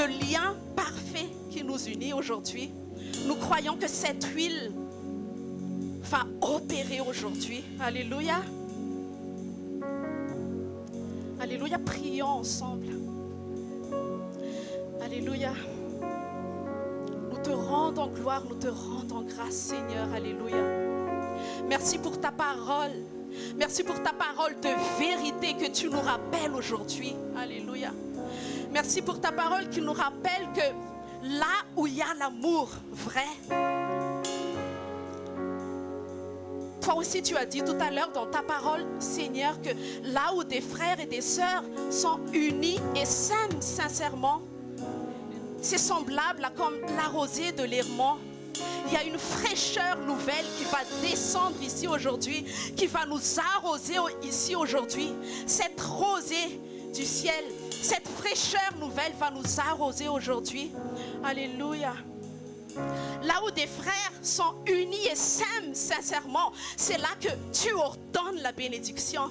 le lien parfait qui nous unit aujourd'hui. Nous croyons que cette huile va opérer aujourd'hui. Alléluia. Alléluia, prions ensemble. Alléluia. Nous te rendons gloire, nous te rendons grâce, Seigneur. Alléluia. Merci pour ta parole. Merci pour ta parole de vérité que tu nous rappelles aujourd'hui. Alléluia. Merci pour ta parole qui nous rappelle que là où il y a l'amour vrai, toi aussi tu as dit tout à l'heure dans ta parole, Seigneur, que là où des frères et des sœurs sont unis et s'aiment sincèrement, c'est semblable à comme la rosée de l'Hermon. Il y a une fraîcheur nouvelle qui va descendre ici aujourd'hui, qui va nous arroser ici aujourd'hui. Cette rosée du ciel, cette fraîcheur nouvelle va nous arroser aujourd'hui. Alléluia. Là où des frères sont unis et s'aiment sincèrement, c'est là que tu ordonnes la bénédiction.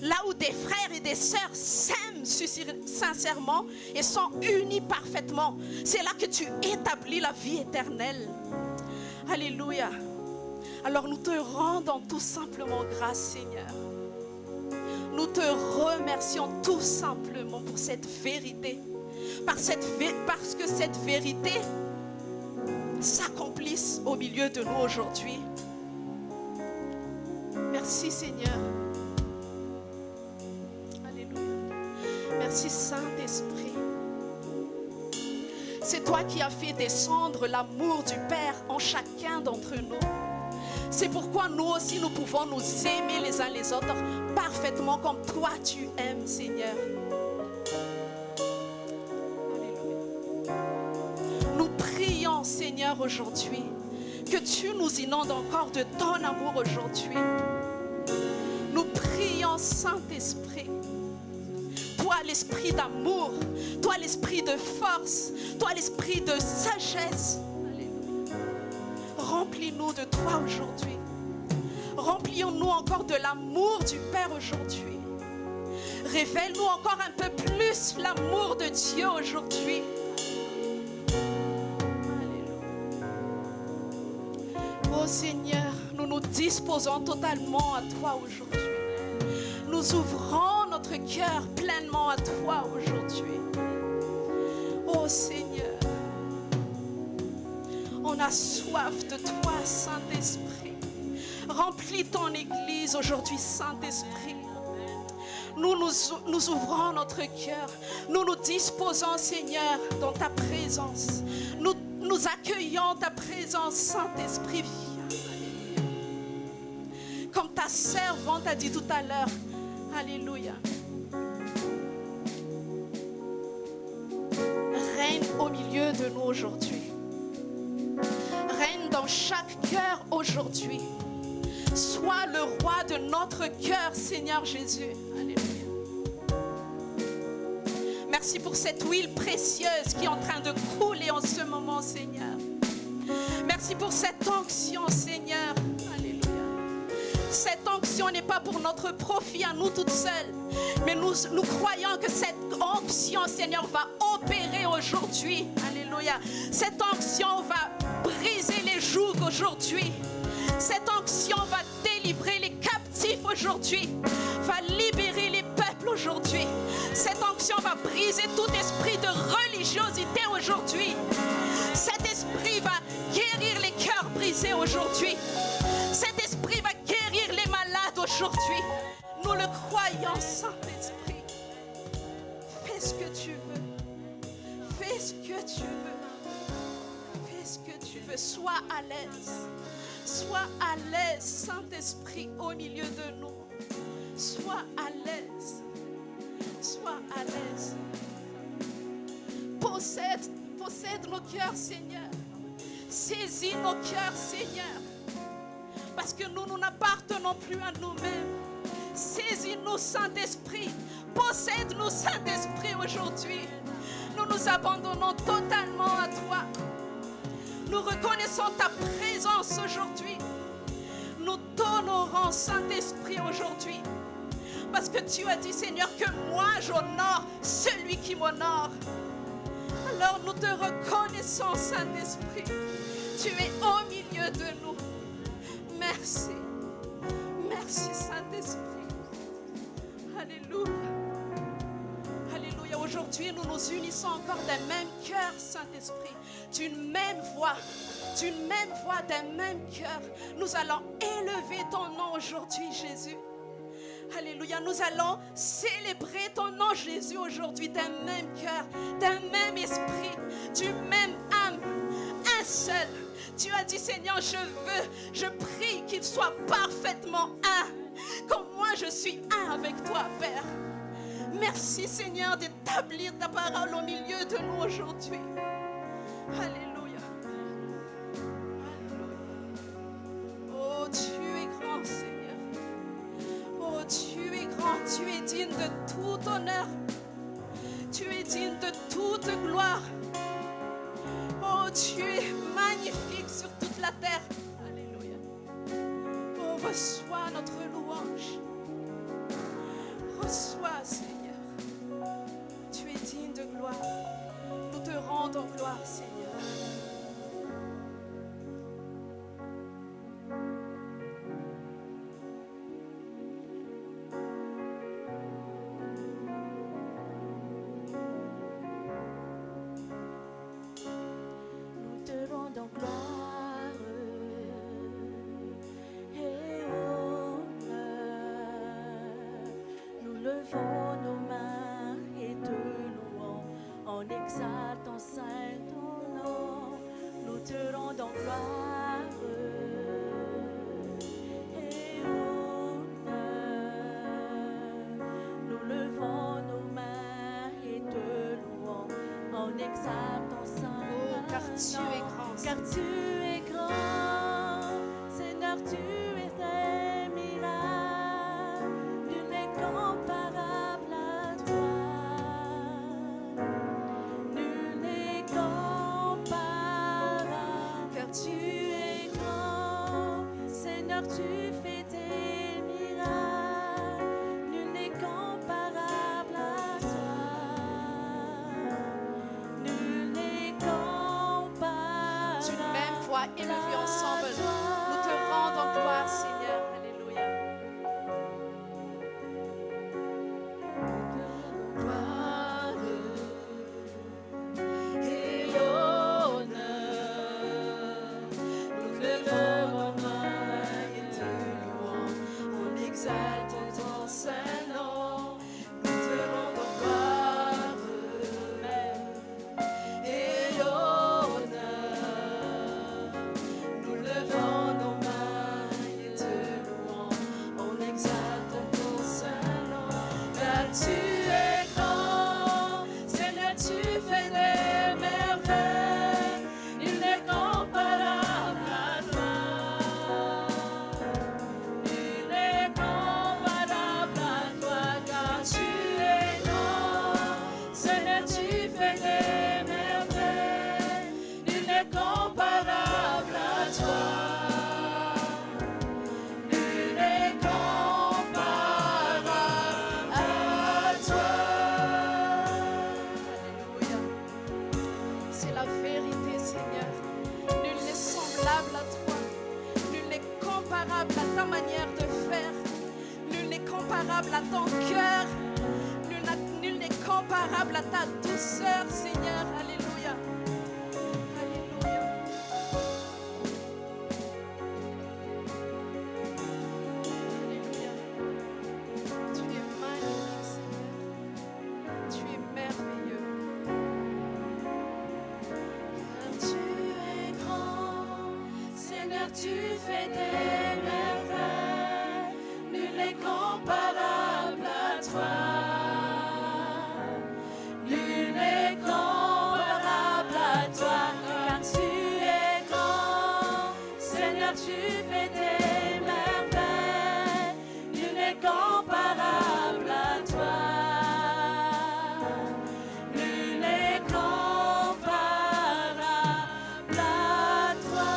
Là où des frères et des sœurs s'aiment sincèrement et sont unis parfaitement, c'est là que tu établis la vie éternelle. Alléluia. Alors nous te rendons tout simplement grâce, Seigneur. Nous te remercions tout simplement pour cette vérité. Parce que cette vérité s'accomplisse au milieu de nous aujourd'hui. Merci, Seigneur. Merci Saint-Esprit. C'est toi qui as fait descendre l'amour du Père en chacun d'entre nous. C'est pourquoi nous aussi nous pouvons nous aimer les uns les autres parfaitement comme toi tu aimes, Seigneur. Alléluia. Nous prions, Seigneur, aujourd'hui que tu nous inondes encore de ton amour aujourd'hui. Nous prions, Saint-Esprit. Toi l'esprit d'amour, toi l'esprit de force, toi l'esprit de sagesse. Alléluia. Remplis-nous de toi aujourd'hui. Remplions-nous encore de l'amour du Père aujourd'hui. Révèle-nous encore un peu plus l'amour de Dieu aujourd'hui. Alléluia. Oh Seigneur, nous nous disposons totalement à toi aujourd'hui. Nous ouvrons notre cœur pleinement à toi aujourd'hui. Oh Seigneur, on a soif de toi, Saint-Esprit. Remplis ton Église aujourd'hui, Saint-Esprit. Nous ouvrons notre cœur. Nous nous disposons, Seigneur, dans ta présence. Nous accueillons ta présence, Saint-Esprit. Comme ta servante a dit tout à l'heure. Alléluia. Règne au milieu de nous aujourd'hui. Règne dans chaque cœur aujourd'hui. Sois le roi de notre cœur, Seigneur Jésus. Alléluia. Merci pour cette huile précieuse qui est en train de couler en ce moment, Seigneur. Merci pour cette onction, Seigneur. Alléluia. Cette onction n'est pas pour notre profit à nous toutes seules, mais nous croyons que cette onction, Seigneur, va opérer aujourd'hui. Alléluia. Cette onction va briser les jougs aujourd'hui. Cette onction va délivrer les captifs aujourd'hui, va libérer les peuples aujourd'hui. Cette onction va briser tout esprit de religiosité aujourd'hui. Cet esprit va guérir les cœurs brisés aujourd'hui. Cet esprit va guérir les malades aujourd'hui. Nous le croyons, Saint-Esprit. Fais ce que tu veux. Fais ce que tu veux. Fais ce que tu veux. Sois à l'aise. Sois à l'aise, Saint-Esprit, au milieu de nous. Sois à l'aise. Sois à l'aise. Possède nos cœurs, Seigneur. Saisis nos cœurs, Seigneur. Parce que nous n'appartenons plus à nous-mêmes. Saisis-nous, Saint-Esprit. Possède-nous, Saint-Esprit, aujourd'hui. Nous nous abandonnons totalement à toi. Nous reconnaissons ta présence aujourd'hui. Nous t'honorons, Saint-Esprit, aujourd'hui. Parce que tu as dit, Seigneur, que moi j'honore celui qui m'honore. Alors nous te reconnaissons, Saint-Esprit. Tu es au milieu de nous. Merci. Merci, Saint-Esprit. Alléluia. Alléluia. Aujourd'hui, nous nous unissons encore d'un même cœur, Saint-Esprit. D'une même voix. D'une même voix, d'un même cœur. Nous allons élever ton nom aujourd'hui, Jésus. Alléluia. Nous allons célébrer ton nom, Jésus, aujourd'hui, d'un même cœur, d'un même esprit, d'une même âme, un seul. Tu as dit, Seigneur, je prie qu'il soit parfaitement un, comme moi je suis un avec toi, Père. Merci, Seigneur, d'établir ta parole au milieu de nous aujourd'hui. Alléluia. Alléluia. Oh, tu es grand, Seigneur. Oh, tu es grand, tu es digne de tout honneur. Tu es digne de toute gloire. Oh, tu es magnifique sur toute la terre. Alléluia. Oh, reçois notre louange. Reçois, Seigneur. Tu es digne de gloire. Nous te rendons gloire, Seigneur. Nous te rendons gloire et honneur. Nous levons nos mains et te louons en exaltant saint ton nom. Nous te rendons gloire et honneur. Nous levons nos mains et te louons en exaltant saint. Car tu es grand. Car tu es grand, Seigneur, tu es des miracles, nul n'est comparable à toi. Nul n'est comparable, car tu es grand, Seigneur, tu fais des miracles, nul n'est comparable à toi. Nul n'est comparable. D'une même voix élevée ensemble, nous te rendons gloire, Seigneur. Alléluia. Gloire et honneur, nous levons nos mains et te louons en exaltant ton saint nom. Nous te rendons gloire et honneur. Nous levons nos mains et te louons en exaltant ton saint nom. Car tu es grand, Seigneur, tu fais des merveilles. Il n'est comparable à toi. Il n'est comparable à toi, car tu es grand, Seigneur, tu fais des merveilles. Il n'est comparable à toi. Il n'est comparable à toi. Alléluia. C'est la vérité, Seigneur. Nul n'est semblable à toi. Nul n'est comparable à ta manière de faire. Nul n'est comparable à ton cœur. Nul n'est comparable à ta douceur, Seigneur. Alléluia. Alléluia. Alléluia. Tu es magnifique, Seigneur. Tu es merveilleux. Car tu es grand, Seigneur, tu fais des merveilles, nul n'est comparable à toi. Nul n'est comparable à toi, car tu es grand, Seigneur, tu fais des merveilles, nul n'est comparable à toi. Nul n'est comparable à toi.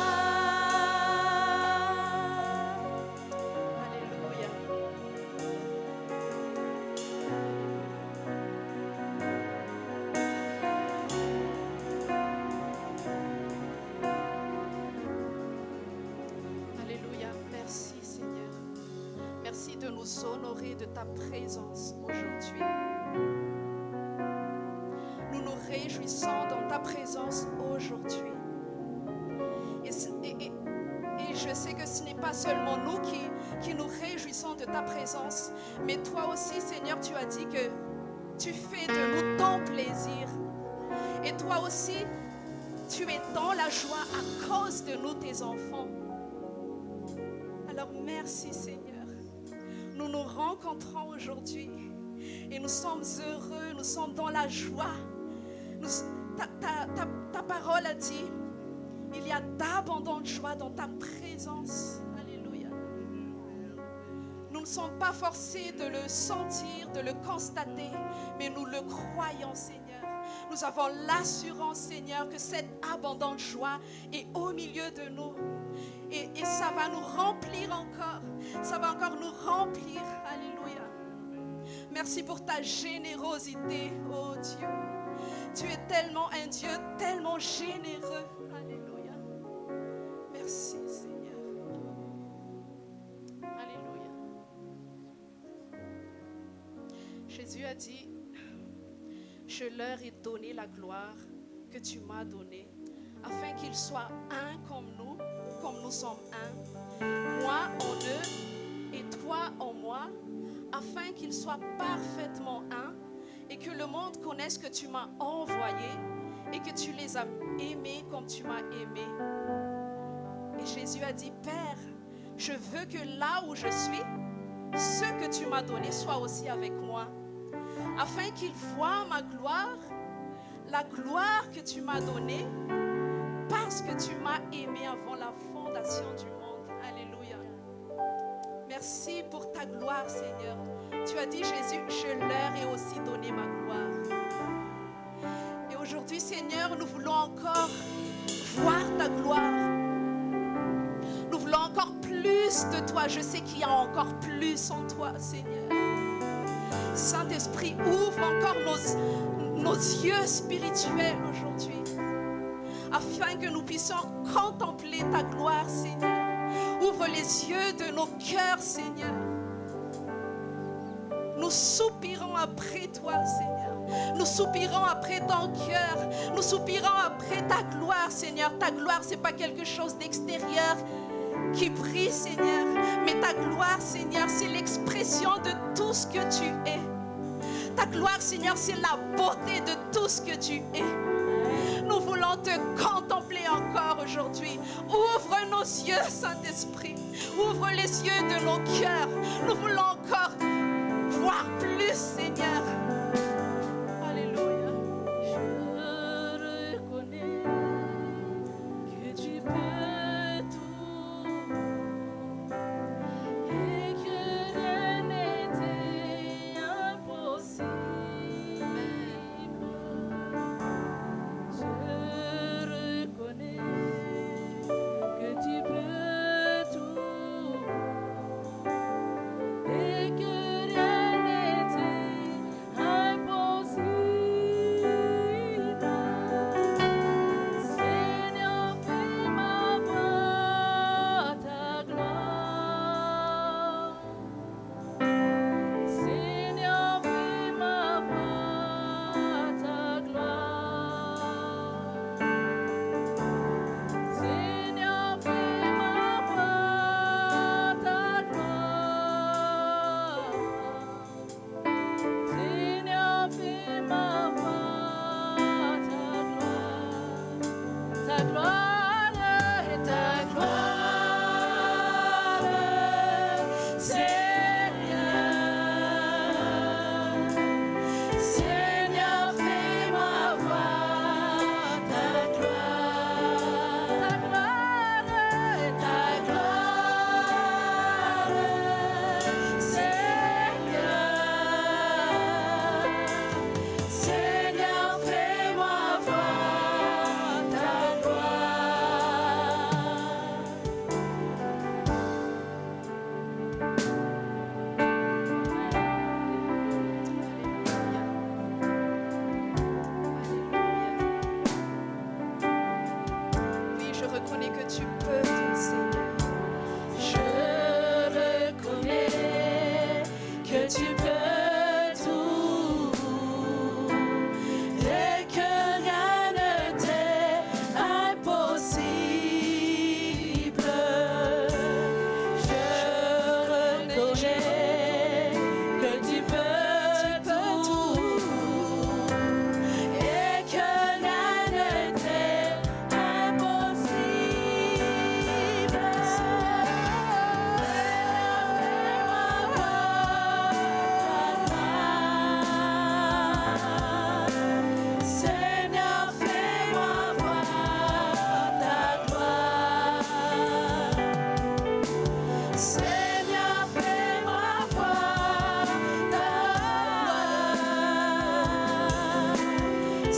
nous honorer de ta présence aujourd'hui. Nous nous réjouissons dans ta présence aujourd'hui. Et je sais que ce n'est pas seulement nous qui nous réjouissons de ta présence, mais toi aussi, Seigneur, tu as dit que tu fais de nous ton plaisir. Et toi aussi, tu es dans la joie à cause de nous, tes enfants. Alors merci, Seigneur. Nous nous rencontrons aujourd'hui et nous sommes heureux, nous sommes dans la joie. Ta parole a dit, il y a d'abondantes joies dans ta présence. Alléluia. Nous ne sommes pas forcés de le sentir, de le constater, mais nous le croyons, Seigneur. Nous avons l'assurance, Seigneur, que cette abondante joie est au milieu de nous. Et ça va nous remplir encore. Ça va encore nous remplir. Alléluia. Merci pour ta générosité, oh Dieu. Tu es tellement un Dieu, tellement généreux. Alléluia. Merci, Seigneur. Alléluia. Jésus a dit, je leur ai donné la gloire que tu m'as donnée, afin qu'ils soient un comme nous sommes un. Moi en eux et toi en moi, afin qu'ils soient parfaitement un et que le monde connaisse que tu m'as envoyé et que tu les as aimés comme tu m'as aimé. Et Jésus a dit, Père, je veux que là où je suis, ce que tu m'as donné soit aussi avec moi, afin qu'ils voient ma gloire, la gloire que tu m'as donnée, parce que tu m'as aimé avant la fondation du monde. Alléluia. Merci pour ta gloire, Seigneur. Tu as dit, Jésus, je leur ai aussi donné ma gloire. Et aujourd'hui, Seigneur, nous voulons encore voir ta gloire. Nous voulons encore plus de toi. Je sais qu'il y a encore plus en toi, Seigneur. Saint-Esprit, ouvre encore nos yeux spirituels aujourd'hui, afin que nous puissions contempler ta gloire, Seigneur. Ouvre les yeux de nos cœurs, Seigneur. Nous soupirons après toi, Seigneur. Nous soupirons après ton cœur. Nous soupirons après ta gloire, Seigneur. Ta gloire, ce n'est pas quelque chose d'extérieur qui brille, Seigneur. Mais ta gloire, Seigneur, c'est l'expression de tout ce que tu es. Ta gloire, Seigneur, c'est la beauté de tout ce que tu es. Nous voulons te contempler encore aujourd'hui. Ouvre nos yeux, Saint-Esprit. Ouvre les yeux de nos cœurs. Nous voulons encore voir plus, Seigneur. Alléluia. Je reconnais que tu peux tout et que rien n'était impossible. Je reconnais que tu peux tout et que rien n'était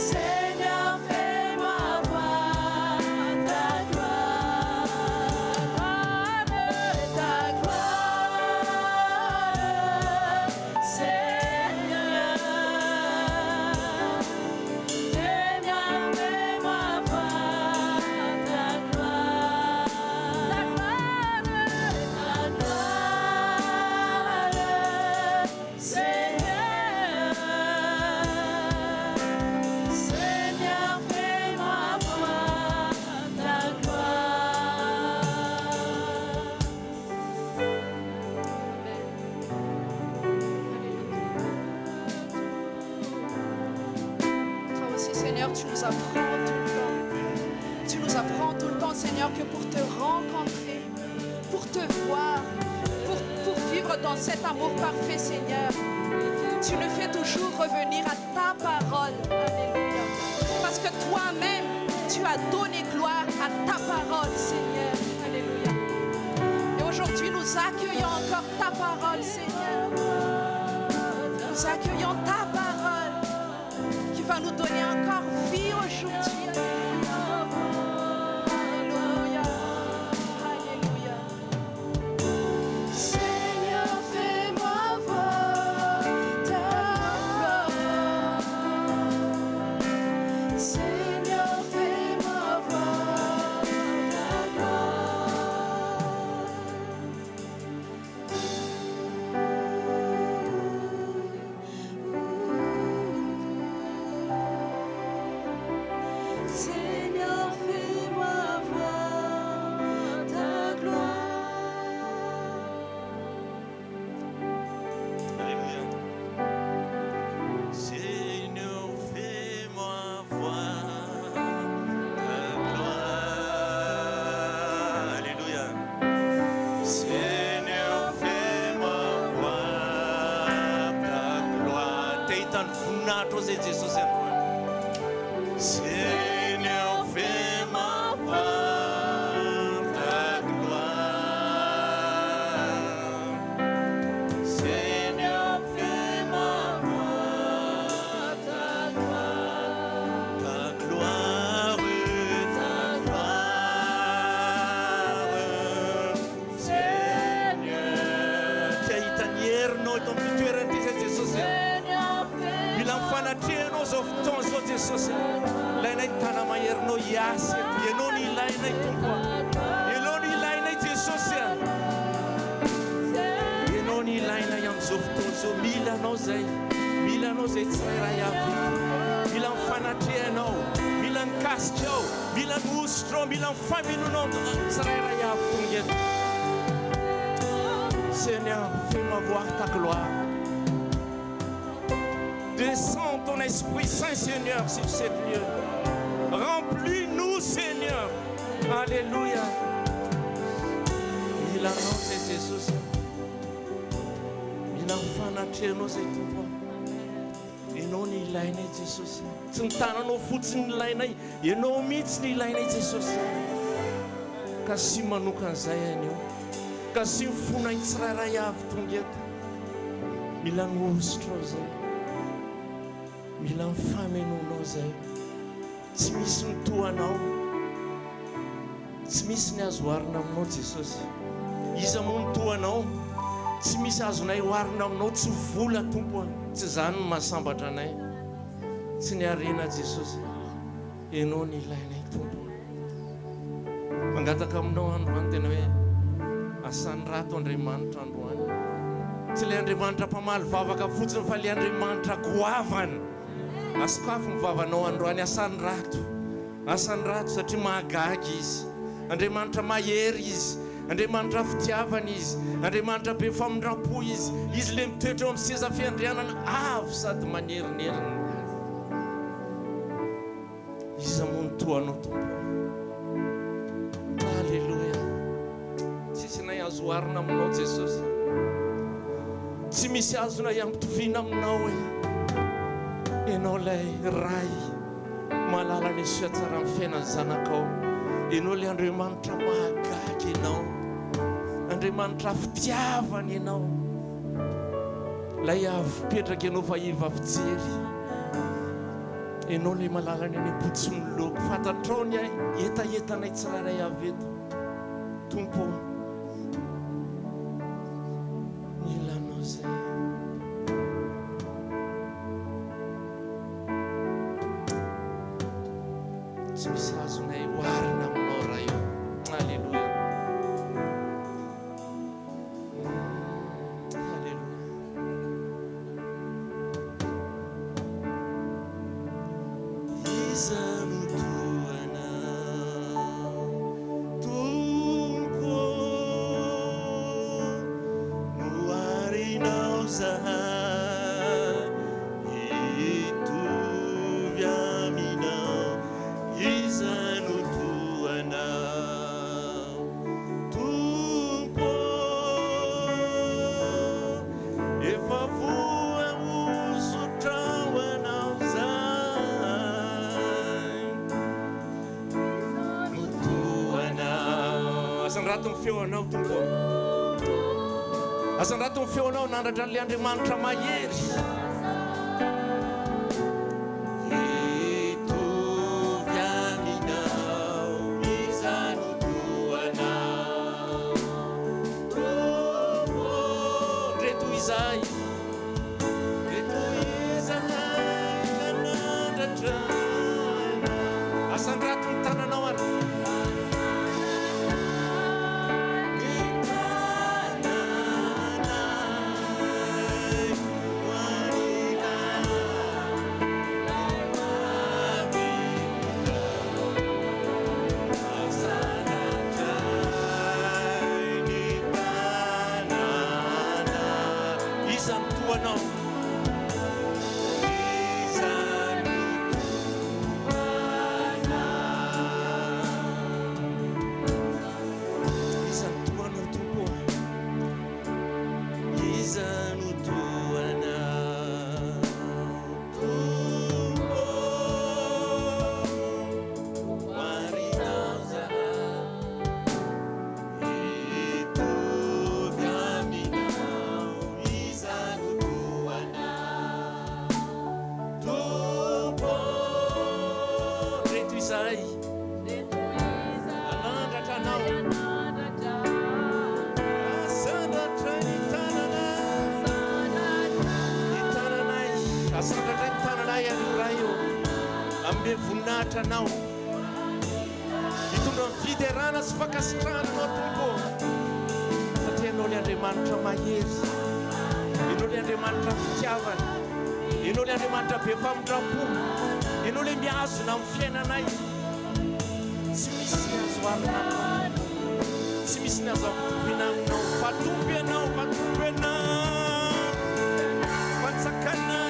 Seigneur, fais-moi voir ta gloire, Seigneur. Seigneur, fais-moi voir ta gloire, Seigneur. Seigneur, fais-moi voir ta Toi aussi, Seigneur, tu nous apprends tout le temps. Tu nous apprends tout le temps, Seigneur, que pour te rencontrer, pour te voir, pour vivre dans cet amour parfait, Seigneur, tu nous fais toujours revenir à ta parole. Alléluia. Parce que toi-même, tu as donné gloire à ta parole, Seigneur. Alléluia. Et aujourd'hui, nous accueillons encore ta parole, Seigneur. Nous accueillons ta parole qui va nous donner encore vie aujourd'hui. Alléluia. Alléluia. Seigneur, fais-moi voir ta gloire. Seigneur, fais-moi voir ta gloire. Seigneur, fais-moi voir ta gloire. Alléluia. Seigneur, fais-moi voir ta gloire. Alléluia. Seigneur, fais-moi voir ta gloire. Teitan funato se Jesus é Seigneur, fais-moi voir ta gloire. Seigneur, fais-moi voir ta gloire. Ta gloire, ta gloire. Seigneur, Teitan noi ton futur en Jesus. Seigneur, Milamfana tieno of tons of Jesus. Lainai tana maierno yase. Yenoni lainai tumpo. Yenoni lainai Jesus. Yenoni lainai yam of tons. Milano zay tsara yavi. Milamfana tieno. Milan castio. Milan ustro. Milan famino non tsara yavi. Seigneur, fais-moi voir ta gloire. Descends ton Esprit Saint, Seigneur, sur cette lieu. Remplis-nous, Seigneur. Alléluia. Il annonce Jesus. Il enfant tierno zay tompo. Ianao ny ilainay Jesosy. Tsy ny tananao fotsiny ny ilainay, ianao mihitsy ny ilainay Jesosy. Ka sy manokan'izay anio. Ka sy mifonay tsirairay avy tonga eto. Mila miositra zay. Mila mifamenoanao zay. Tsy misy ny toanao. Tsy misy ny azo oharina aminao Jesosy. Iza moa ny toanao. Tsy misy azonay oharina aminao, tsy vola tompo. Tsy zany ny mahasambatra anay. Tsy ny arena Jesosy. Ianao ny ilainay tompo. Mangataka aminao androany tena hoe asany rato Andriamanitra androany. Tsy le Andriamanitra mpamaly vavaka fotsiny fa le Andriamanitra goavany. Asokafo ny vavanao androany, asany rato. Asany rato satria mahagaga izy. Andriamanitra mahery izy. Andriamanitra fitiavana izy. Andriamanitra be famindram-po izy. Izy le mitoetra eo amin'ny seza fiandrianana avo sady manerinерina. Iza moa ny toanao tompo. Alléluia. Tsisy nay azo oharina aminao Jesosy. Tsy misy azonay ampitoviana aminao hoe ianao lay ray malala ny soa tsara amin'ny fiainan'ny zanakao. Ianao le Andriamanitra mahagaga ianao. Andriamanitra fitiavana ianao. Lay avy petraka ianao fa iva fijery. Ianao le malalany any am-potsiny loko fantatrao ny etaetanay tsiraray avy eto tompo ny ilanao zay tsy misy azonay oarina aminao raha io alleluia Azandrato feonao tompo azandrato feonao nandratra le Andriamanitra mahery itovy aminao izany toanao reto izay nandratra azandrato ny tananao ary voninahitranao hitondra fiderana sy fakasitrananao tompo satria ianao le Andriamanitra mahery ianao le Andriamanitra fitiavana ianao le Andriamanitra be famindrapo ianao le miazona amin'ny fiainanay tsy misy azo arina tsy misy ny azo ampitompiana aminao fatompo ianao fatsakanay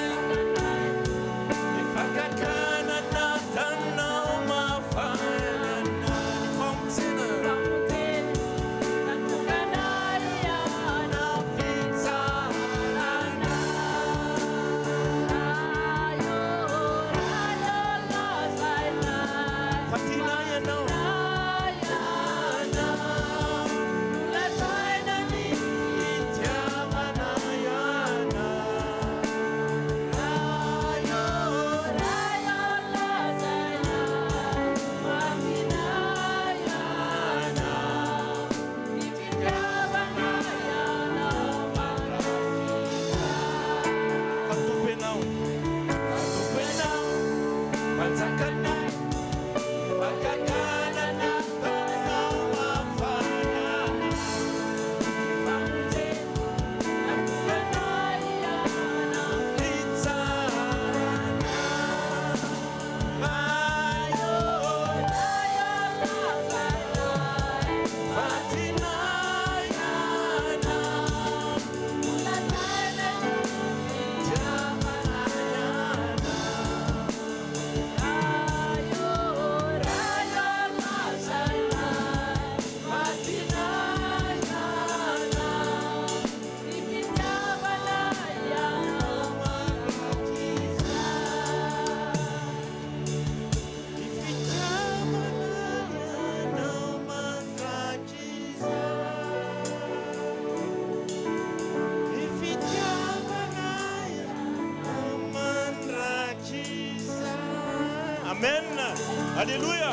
Amen. Alléluia.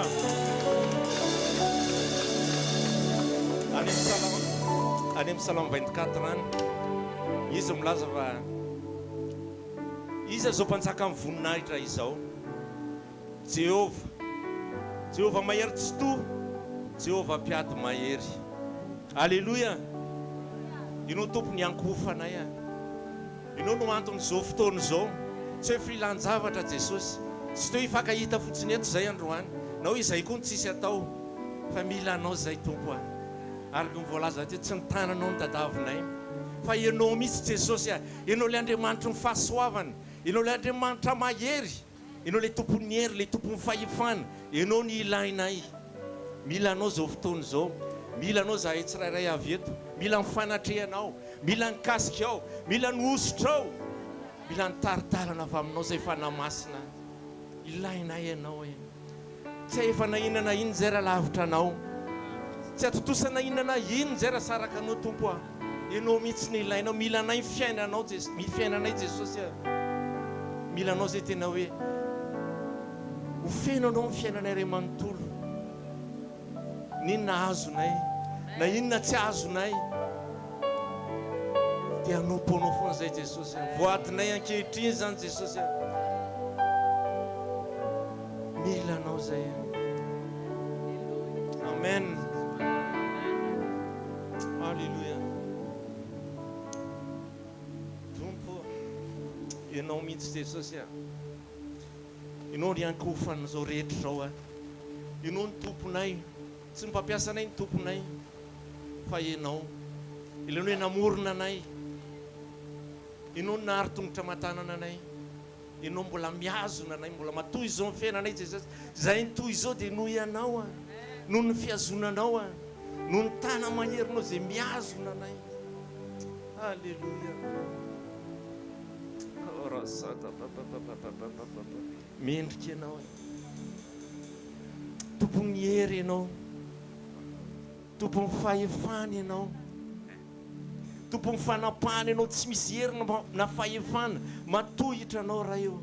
Any Psalm 24 any izy milaza fa izy zao mpanjaka amin'ny voninahitra izao Jehova mahery tsy to Jehova mpiady mahery. Alléluia. Ianao tompony ankofanay ianao no anton'izao fotoana izao tsy hoe filan-javatra Jesosy tsy toe hifankahita fotsiny eto zay androany nao izay koa ny tsisy atao fa mila anao zay tompo ary ny voalaza ty tsy nitananao ny tadavinay fa ianao mihitsy Jesosy ianao le Andriamanitra ny fahasoavana ianao le Andriamanitra mahery ianao le tompony hery le tompony fahefana ianao ny ilainay mila anao zao fotoana zao mila anao zahay tsirairay avy eto mila mifanatrehanao mila nikasika ao mila niositra ao mila nitaritalana avy aminao zay fanamasina ilainay ianao tsy efa nahinana iny zay raha lavitra anao tsy atotosana inana ino zay raha saraka anao tompo ianao mihitsy ny ilainao mila anay fiainanao fiainanay Jesosy mila anao zay tena hoe hofeno anao ny fiainanay ray manontolo ninona azonay na inona tsy azonay dia anomponao foana zay Jesosy voatinay ankehitriny zany Jesosy mila anao zay. Amen. Alléluia. Tompo ianao mihitsy Jesosy ianao ny ankofana zao rehetra zao ianao ny tomponay tsy mpampiasa anay ny tomponay fa ianao ilainao hoe namorona anay ianao ny nahary-tongotra matanana anay ianao mbola miazona anay mbola matoy izao ny fiainanay Jesosy zay ny toy izao dia noho ianao noho ny fiazonanao noho ny tana maherinao zay miazona anay. Alléluia. Mendrika ianao tompony hery ianao tompony fahefana ianao tompony fanapahana ianao tsy misy hery na fahefana matohitra anao raha eo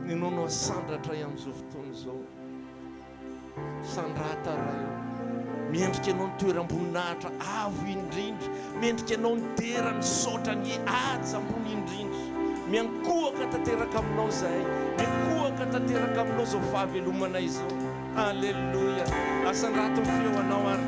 ianao no asandratra amin'izao fotoana izao sandrata raha eo mendrika ianao ny toeram-boninahitra avo indrindra mendrika ianao ny dera ny saotra ny aja ambony indrindra miankohaka tanteraka aminao zahay miankohaka tanteraka aminao zao fahavelomanay izao. Alléluia. Asandrato ny feo anao ary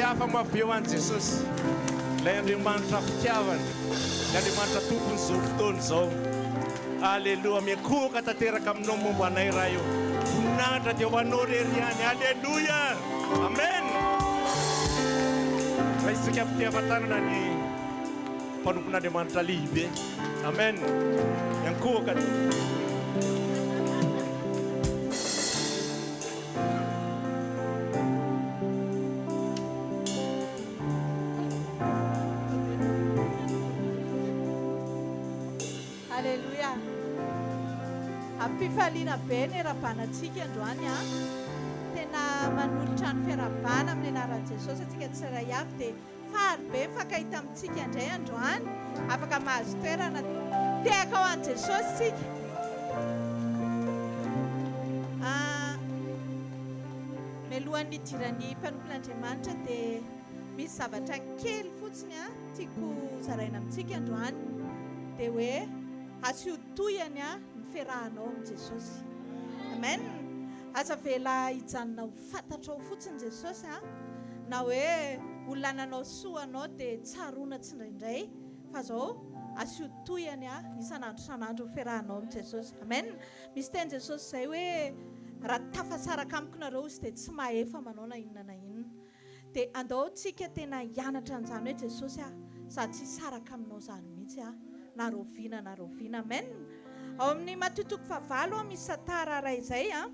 hafa maveo an Jesosy. Ilay Andriamanitra fitiavana, ilay Andriamanitra tompony zao fotoana zao. Alleluia, miakoka tanteraka aminao momba anay raha io. Voninahitra dia ho anao rery ihany. Alleluia. Amen. Raha isika fitiavan-tanana ny mpanompon'Andriamanitra lehibe. Amen. Miakoka to. Alléluia. Ampifaliana be ny rabanantsika androany a. Tena manolotra ny fiarabana amin'ny anaran'i Jesosy atsika tsirairay avy dia fary be mifankahita amintsika indray androany. Afaka mahazo toerana tehaka ho an'i Jesosy tsika. Mialohan'ny idiran'ny mpanompon'Andriamanitra dia misy zavatra kely fotsiny a tiako zaraina amintsika androany. Dia hoe asiotohany a ny fiarahanao amin'i Jesosy. Amen. Aza vela hijanona ho fantatrao fotsiny Jesosy a, na hoe olona nanao soa anao dia tsaroana tsindraindray, fa zao asiotohany a isan'andro isan'andro ny fiarahanao amin'i Jesosy. Amen. Misy teny Jesosy izay hoe raha tafasaraka amiko nareo izy dia tsy mahefa manao na inona na inona. Dia andao tsika tena hianatra an'izany hoe Jesosy a, sady tsy hisaraka aminao zany mihitsy a. Na roviana. Amen. Ao amin'ny Matteo 9 misy tantara iray izay a.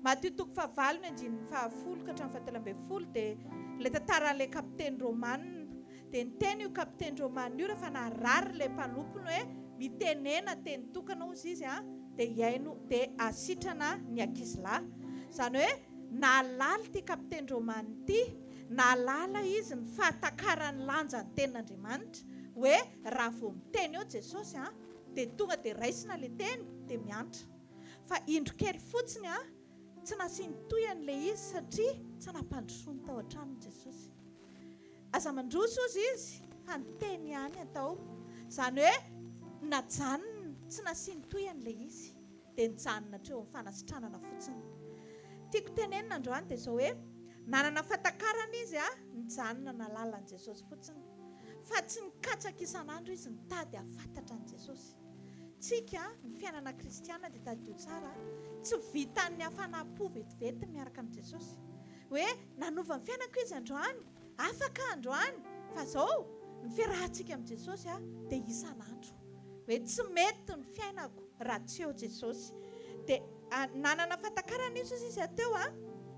Matteo 9 ny andininy 10 ka hatramin'ny 17 dia ilay tantaran'ilay kapiteny Romanina. Dia niteny io kapiteny Romanina io rehefa naharary ilay mpanompony hoe mitenena teny tokana ozy izy a, dia iaino dia asitrana ny ankizilahy. Izany hoe naalala ity kapiteny Romanina ity, naalala izy ny fahatakarany lanja ny tenin'Andriamanitra. Hoe raha vao miteny eo Jesosy a, dia tonga dia raisina ilay teny dia miantra. Fa indro kely fotsiny a, tsy nasiany tohan'ilay izy satria tsy nampandrosoany tao an-tranony Jesosy. Aza mandroso ozy izy fa ny teny ihany atao. Izany hoe najanona, tsy nasiany tohan'ilay izy dia nijanona treo amin'ny fanasitranana fotsiny. Tiako tenenina androany dia izao hoe nanana fahatakarana izy a, nijanona nalalan'i Jesosy fotsiny. Fa tsy nikatsaka isan'andro izy nitady hafantatra an'i Jesosy. Tsika ny fiainana kristiana dia tadio tsara, tsy vitan'ny hafana-po vetivety miaraka amin'ny Jesosy. Hoe nanova ny fiainako izy androany, afaka androany, fa zao ny fiarahantsika amin'ny Jesosy a dia isan'andro. Hoe tsy mety ny fiainako raha tsy eo Jesosy. Dia nanana fahatakarana izy ateo a,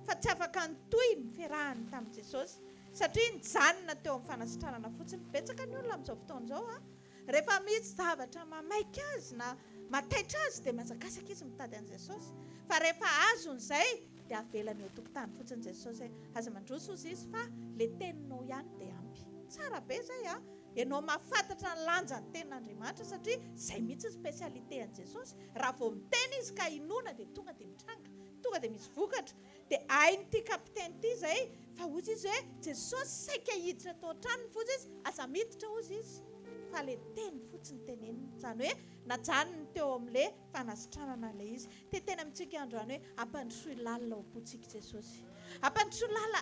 fa tsy afaka nitohy ny fiarahany tamin'i Jesosy. Satria nijanona teo amin'ny fanasitranana fotsiny. Betsaka ny olona amin'izao fotoana izao a, rehefa misy zavatra mamaika azy na mataitra azy dia mazakasaka izy mitady an'i Jesosy. Fa rehefa azon'izay dia avelany eo tokotany fotsiny Jesosy. Aza mandroso ozy izy fa le teninao ihany dia ampy. Tsara be izay a, ianao mahafantatra ny lanja ny tenin'Andriamanitra satria izay mihitsy spesialite an'i Jesosy. Raha vao miteny izy ka inoana dia tonga dia mitranga, tonga dia misy vokatra. Dia hain'ity kapiteny ity izay fa ozy izy hoe Jesosy saika hiditra tao an-tranony fotsy izy, aza miditra ozy izy. Fa le teny fotsiny teneniny. Izany hoe najanony teo amin'ilay fanasitranana ilay izy. Dia tena amintsika androany hoe ampandrosoy lalina ho potsika Jesosy. Ampandrosoy lalina,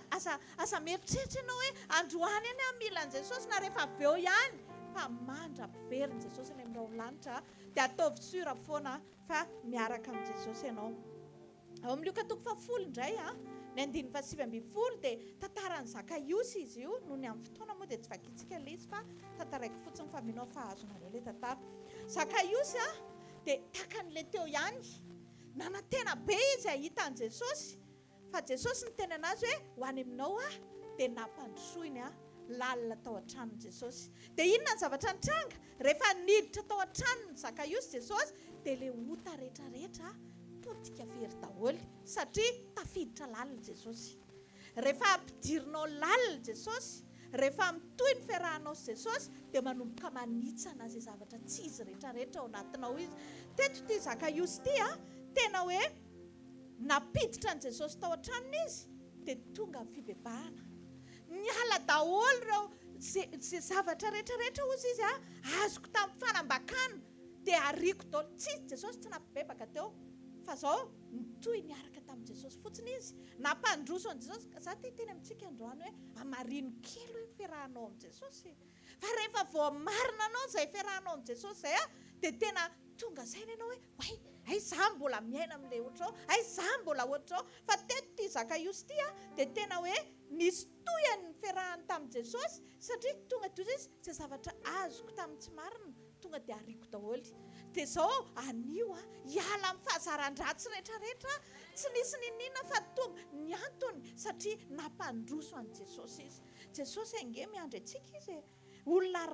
aza mieritreritra ianao hoe androany any milan'i Jesosy na rehefa avy eo ihany. Fa mandra-piveriny Jesosy any amin'irao lanitra dia ataovy sura foana fa miaraka amin'ny Jesosy ianao. Ao amin'ny Luka 10 indray a, ny 9:20 dia tantaran'i Zakaiosy izy io, noho ny amin'ny fotoana moa dia tsy vakiantsika ilay izy fa tantaraiko fotsiny fa minao fahazonareo ilay tantara. Zakaiosy a dia takan'ilay teo ihany, nanantena be izy ahita an'i Jesosy, fa Jesosy niteny anazy hoe ho any aminao a dia nampandrosoiny a lalina tao an-tranon'i Jesosy. Dia inona ny zavatra nitranga? Rehefa niditra tao an-tranon'i Zakaiosy Jesosy dia ilay ota rehetrarehetra potika very daholo satria tafiditra lalina Jesosy. Rehefa ampidirinao lalina Jesosy, rehefa mitohy ny fiarahanao sy Jesosy dia manomboka manitsana izay zavatra tsy izy rehetrarehetra ao anatinao izy. Teto ity Zakaiosy ity a, tena hoe napiditra ny Jesosy tao an-tranony izy dia tonga ny fibebahana. Niala daholo ireo izay zavatra rehetrarehetra ozy izy a, azoko tamin'ny fanambakana dia ariako daholo. Tsy Jesosy tsy nampibebaka teo fa zao nitoy niaraka tamin'i Jesosy fotsiny izy nampandroso an'i Jesosy za teny amintsika androany hoe amarino kely hoe fiarahanao amin'i Jesosy fa rehefa voamarina anao izay fiarahanao amin'i Jesosy zay dia tena tonga saina ianao hoe ay za mbola miaina amin'ilay ohatrao ay za mbola ohatrao fa teto ty Zakaiosy ty dia tena hoe nisy toyany fiarahany tamin'i Jesosy satria tonga toy izy tsy zavatra azoko tamin'ny tsy marina tonga dia ariko daholo dia zao anio hiala amin'ny fahazaran-dratsy rehetrarehetra tsy nisy ninina fa tonga ny antony satria nampandroso an'i Jesosy izy Jesosy ange miandry antsika izy olona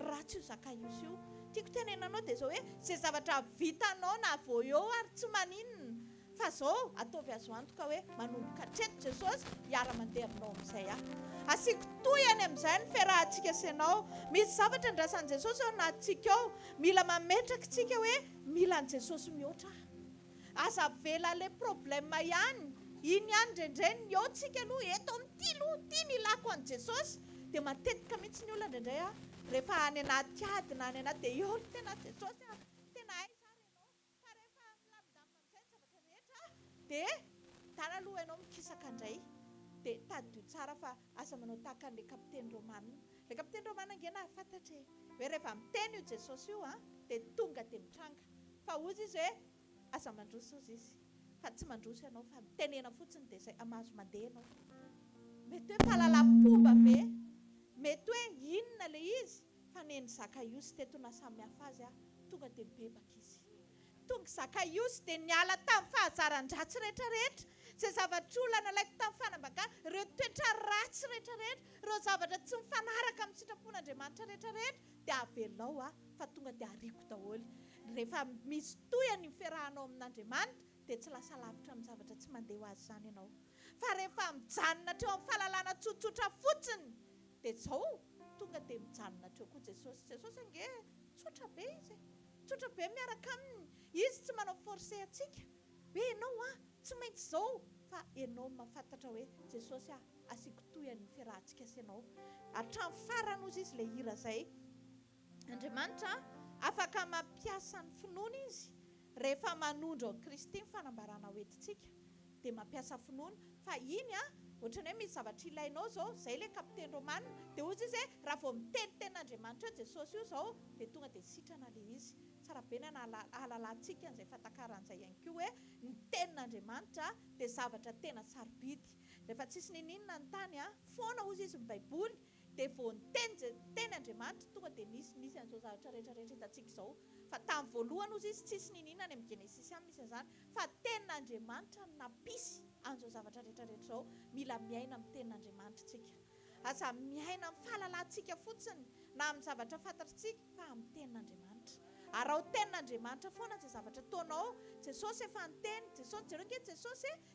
ratsy io Zakaiosy io tiako tenenanao dia zao hoe izay zavatra vitanao na vao eo ary tsy maninona fa zao ataovy azo antoka hoe manomboka hatreto Jesosy hiara-mandeha aminao amin'izay asiako toyany amin'izay ny fiarahantsika sy ianao misy zavatra andrasan'i Jesosy ao anatintsika ao mila mametraka tsika hoe milan'i Jesosy mihoatra aza vela le problème ihany iny ihany indraindray ny eotsika aloha eto amin'ity aloha ty ny ilako an'i Jesosy dia matetika mihitsy ny olona indraindray rehefa any anaty ady na any anaty dia eo tena Jesosy tena hay tsara ianao fa rehefa milamindamina amin'izay zavatra rehetra dia tana aloha ianao mikisaka indray dia tadio tsara fa asa manao tahaka an'ilay kapiteny Romanina ilay kapiteny Romanina nge nahafantatra hoe rehefa miteny io Jesosy io dia tonga dia mitranga fa ozy izy hoe asa mandroso ozy izy fa tsy mandroso ianao fa mitenena fotsiny dia zay amazo mandeha ianao mety hoe fahalalam-pomba ve mety hoe inona le izy fa neny Zakaiosy teto nasamy hafa azy tonga dia mibebaka izy tonga Zakaiosy dia niala tamin'ny fahazaran-dratsy rehetrarehetra izay zavatra olana nalaiko tamin'ny fanambakana ireo toetra ratsy rehetrarehetra ireo zavatra tsy mifanaraka amin'ny sitrapon'Andriamanitra rehetrarehetra dia avelinao fa tonga dia ariko daholo rehefa misy toyany fiarahanao amin'Andriamanitra dia tsy lasa lavitra amin'ny zavatra tsy mandeha ho azy izany ianao fa rehefa mijanona treo amin'ny fahalalana tsotsotra fotsiny dia zao tonga dia mijanona treo koa Jesosy ange tsotra be izy tsotra be miaraka aminy izy tsy manao forcé atsika hoe ianao tsy maintsy zao fa ianao mahafantatra hoe Jesosy asiako toyany fiarahantsika sy ianao hatramin'ny farany ozy izy ilay hira zay Andriamanitra afaka mampiasa ny finoana izy rehefa manondro ao Kristy ny fanambarana hoentintsika dia mampiasa finoana fa iny ohatrany hoe misy zavatra ilainao zao zay ilay kapiteny Romanina dia ozy izy raha vao mitenitenin'Andriamanitra eo Jesosy io zao dia tonga dia sitrana le izy tsara be na ahalalantsika an'izay fatakaran'izay ihany koa hoe ny tenin'Andriamanitra dia zavatra tena sarobidy rehefa tsisy ninina ny tany foana ozy izy ny Baiboly dia vao teny Andriamanitra tonga dia misy an'izao zavatra rehetrarehetra hitantsika izao fa tamin'ny voalohany ozy izy tsisy ninina any amin'ny Genesisy any misy an'izany fa tenin'Andriamanitra nampisy an'izao zavatra rehetrarehetra izao mila miaina amin'ny tenin'Andriamanitra tsika aza miaina amin'ny fahalalantsika fotsiny na amin'ny zavatra fantatritsika fa amin'ny tenin'Andriamanitra ary ao tenin'Andriamanitra foana izay zavatra taonao Jesosy efa niteny jereo nge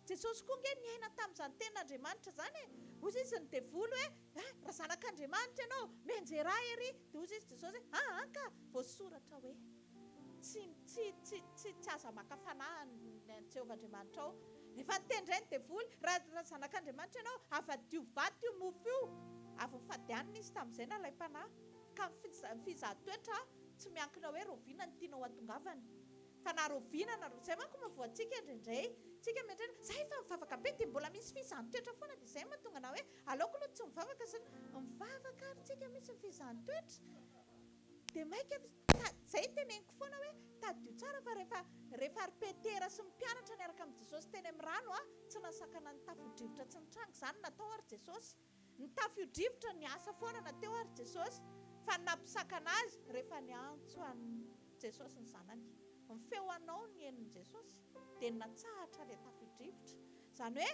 Jesosy koa nge niaina tamin'izany tenin'Andriamanitra zany ozy izy ny devoly hoe raha zanak'Andriamanitra ianao menjera ery dia ozy izy Jesosy ka voasoratra hoe tsy aza maka fanahy ny Jehovahandriamanitra ao rehefa niteny indray ny devoly raha zanak'Andriamanitra ianao avadio vato io mofo io avy fadianina izy tamin'izay nalay mpanahy ka fizahan-toetra tsy miankina hoe roviana ny tianao hatongavany fa na roviana na zay manko mavoantsika indraindray tsika metrena zay fa mivavaka be dia mbola misy fizahan-toetra foana dia zay mahatonga na hoe aleoko aloha tsy mivavaka mivavaka ary tsika misy fizahan-toetra dia maika zay teneniko foana hoe tadio tsara fa rehefa ary Petera sy mpianatra niaraka amin'ny Jesosy teny amin'ny rano tsy nasakana ny tafio-drivotra tsy nitrango izany natao ary Jesosy ny tafio-drivotra ny asa foana nateo ary Jesosy fa nampisakana azy rehefa niantso an'i Jesosy ny zanany ny feoanao ny henin'i Jesosy dia natsahatra ilay tafio-drivotra izany hoe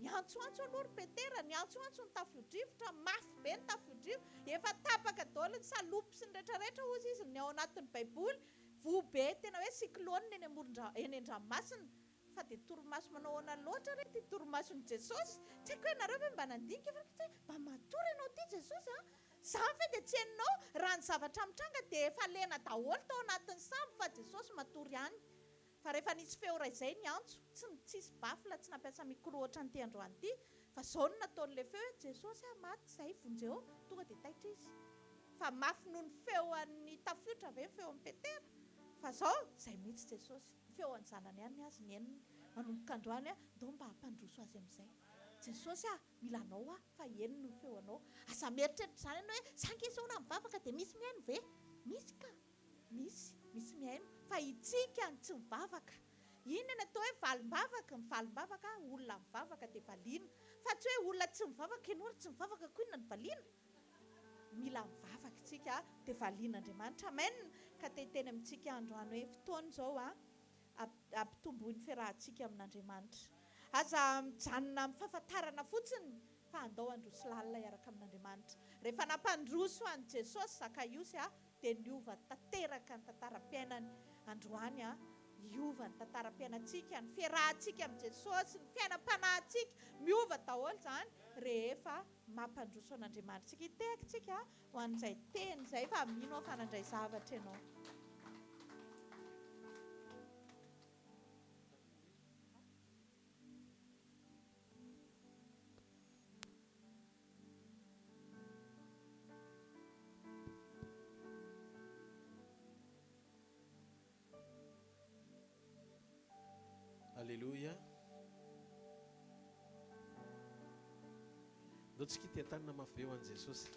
niantsoantso aloha ry Petera niantsoantso ny tafio-drivotra mafy be ny tafio-drivotra efa tapaka daholo ny salopy sy ny rehetrarehetra ozy izy ny ao anatin'ny Baiboly vobe tena hoe siklônina eny an-dranomasina fa dia torimaso manao ahoana loatra re ty torimason'i Jesosy tsy haiko hoe nareo ve mba nandinika fa mba matory ianao ty Jesosy zany fe dia tsy hainao raha ny zavatra mitranga dia efa lena daholo tao anatin'ny sambo fa Jesosy matory ihany fa rehefa nisy feo ray izay ny antso tsisy bafla tsy nampiasa micro ohatran'ny ty androany ity fa zao no nataon'ilay feo hoe Jesosy maty izay vonjeo tonga dia taitra izy fa mafy noho ny feo an'ny tafiotra ve ny feo amin'ny Petera fa zao zay mihitsy jesosy feoany zanany ihany azy ny eniny manomboka androany ndo mba hampandroso azy amin'izay jesosy milanao fa eniny no feoanao asa mieritreritra zany ianao hoe sangisaona mivavaka dia misy mihaino ve misy ka misy mihaino fa itsika ny tsy mivavaka inona atao hoe valim-bavaka olona mivavaka dia valiana fa tsy hoe olona tsy mivavaka ianao tsy mivavaka koa inona ny valiana mila mivavaka itsika dia valian'Andriamanitra amen ka teteny amintsika androany hoe fotoana zao ampitombo ny fiarahantsika amin'Andriamanitra aza mijanona amin'ny fahafantarana fotsiny fa andao androso lalina iaraka amin'Andriamanitra rehefa nampandroso any Jesosy Zakaiosy dia niova tanteraka ny tantaram-piainany androany hiova ny tantaram-piainantsika ny fiarahantsika amin'ny Jesosy ny fiainam-panahintsika miova daholo zany rehefa mampandroso an'Andriamanitra tsika hitehaka tsika ho an'izay teny izay fa mino fa nandray zavatra ianao. Alléluia. Ndao tsika ity tanana mafy be ho an'i Jesosy.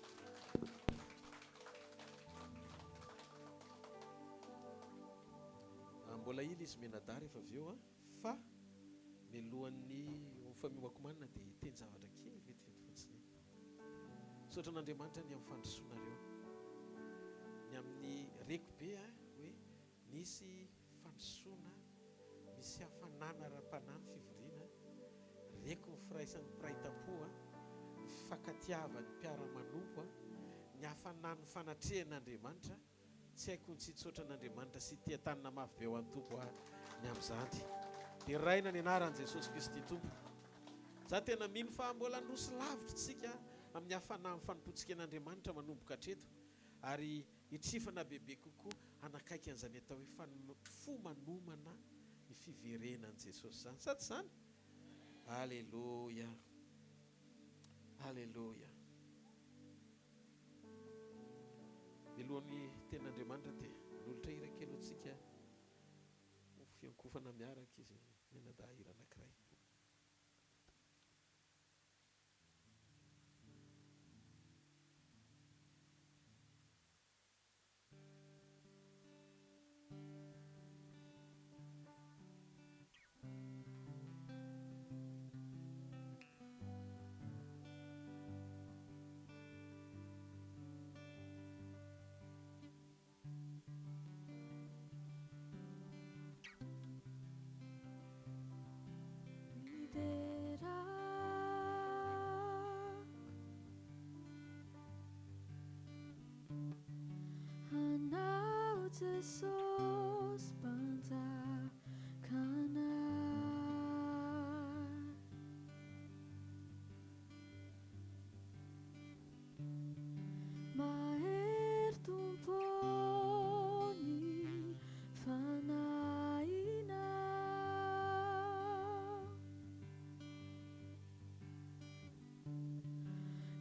Mbola ila izy menadary efa avy eo fa mialohan'ny mifamioako manina dia hiteny zavatra kely vetivety fotsiny. Saotra an'Andriamanitra ny amin'ny fandrosoanareo ny amin'ny reko be hoe nisy fandrosoana misy hafanana ra-panahy ny fivoriana reko ny firaisan'ny piraitam-po ny fifankatiavan'ny mpiara-manompo ny hafanany fanatrehan'Andriamanitra tsy haiko ny tsitsotra an'Andriamanitra sy tia tanana mafy be ho an'ny tompo ny amin'izany dia raina ny anaran'i Jesosy Kristy tompo za tena mino fa mbola androso lavitra tsika amin'ny hafanany fanompontsika an'Andriamanitra manomboka hatreto ary hitrifana bebe kokoa hanakaiky an'izany atao hoe fo manomana ny fiverenan'i Jesosy zany sady zany alleluia alleluia. Milohan'ny ten'Andriamanitra dia nolotra hira kely antsika ho fiankofana miaraka izy menada hira anankiray. Jesus banza kana maher tumponi fanaina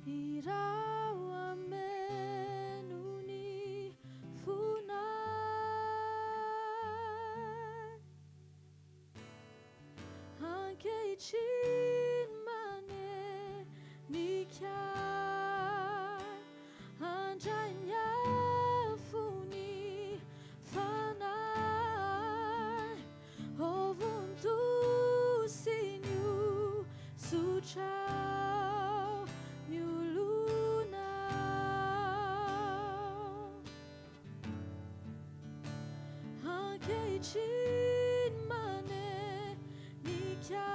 irau amenuni funa chin mane nikya anjanya funi fanai ovuntu sinyu suchau nyuluna anke chin mane nikya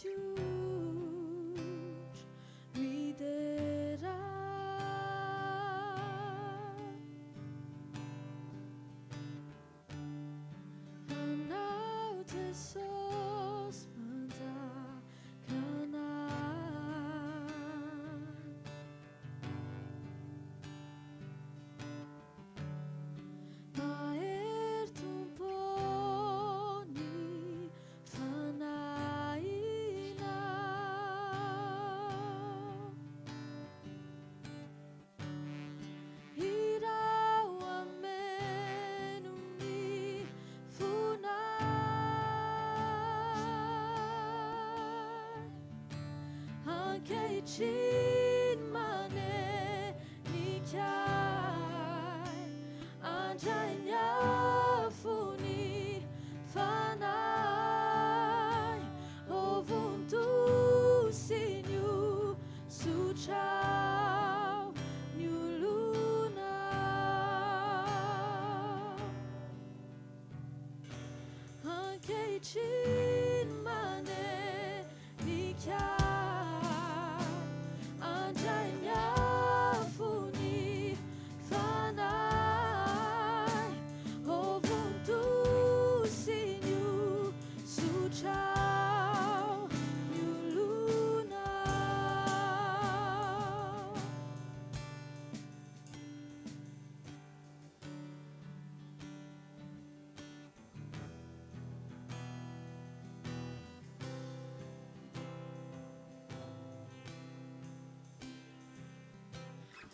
you ankehitriny manenikay andray ny afony fanahy ovontosin'io sotrao ny olona ankehitriny manenikay andray ny afony fanahy ovontosin'io sotrao ny olona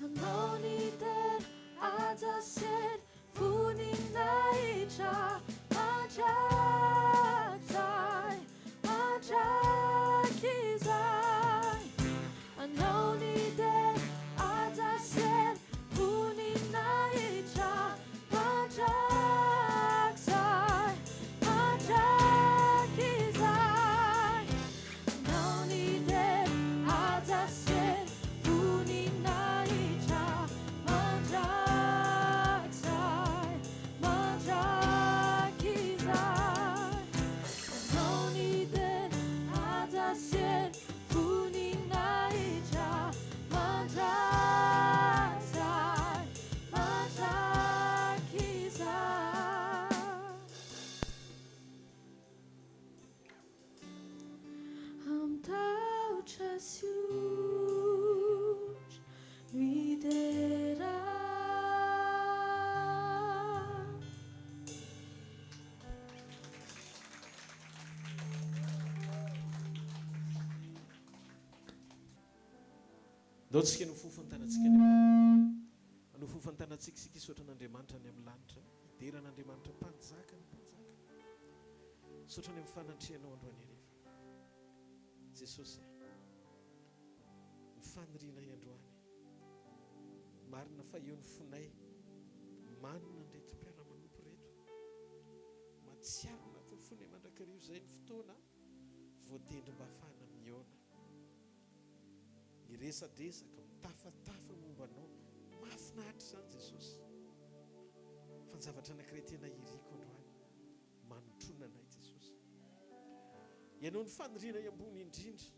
Anao ny tena aja sely voninahitra mandrakizay mandrakizay Anao ny tena aja sely voninahitra mandrakizay mandrakizay Anao ny tena aja sely voninahitra mandrakizay mandrakizay Anao ny tena aja sely voninahitra mandrakizay mandrakizay Amtahotra sy otra midera ndao tsika no fofantanantsika ny amin'ny no fofantanantsika sika isotra an'Andriamanitra ny amin'ny lanitra ideran'Andriamanitra mpanjaka ny mpanjaka sotra ny amin'ny fanatrehanao androany hariva Jesosy ny fanirinay androany marina fa eo ny fonay manina nreto mpiara-manompo reto matsiaro anatin'ny fonay mandrakarivo izay ny fotoana voatendry mba ahafahana miona miresadresaka mitafatafa momba anao mahafinaritra izany Jesosy fanjavatra anankiray tena iriko androany manotrona anay Jesosy ianao ny fanirinay ambony indrindra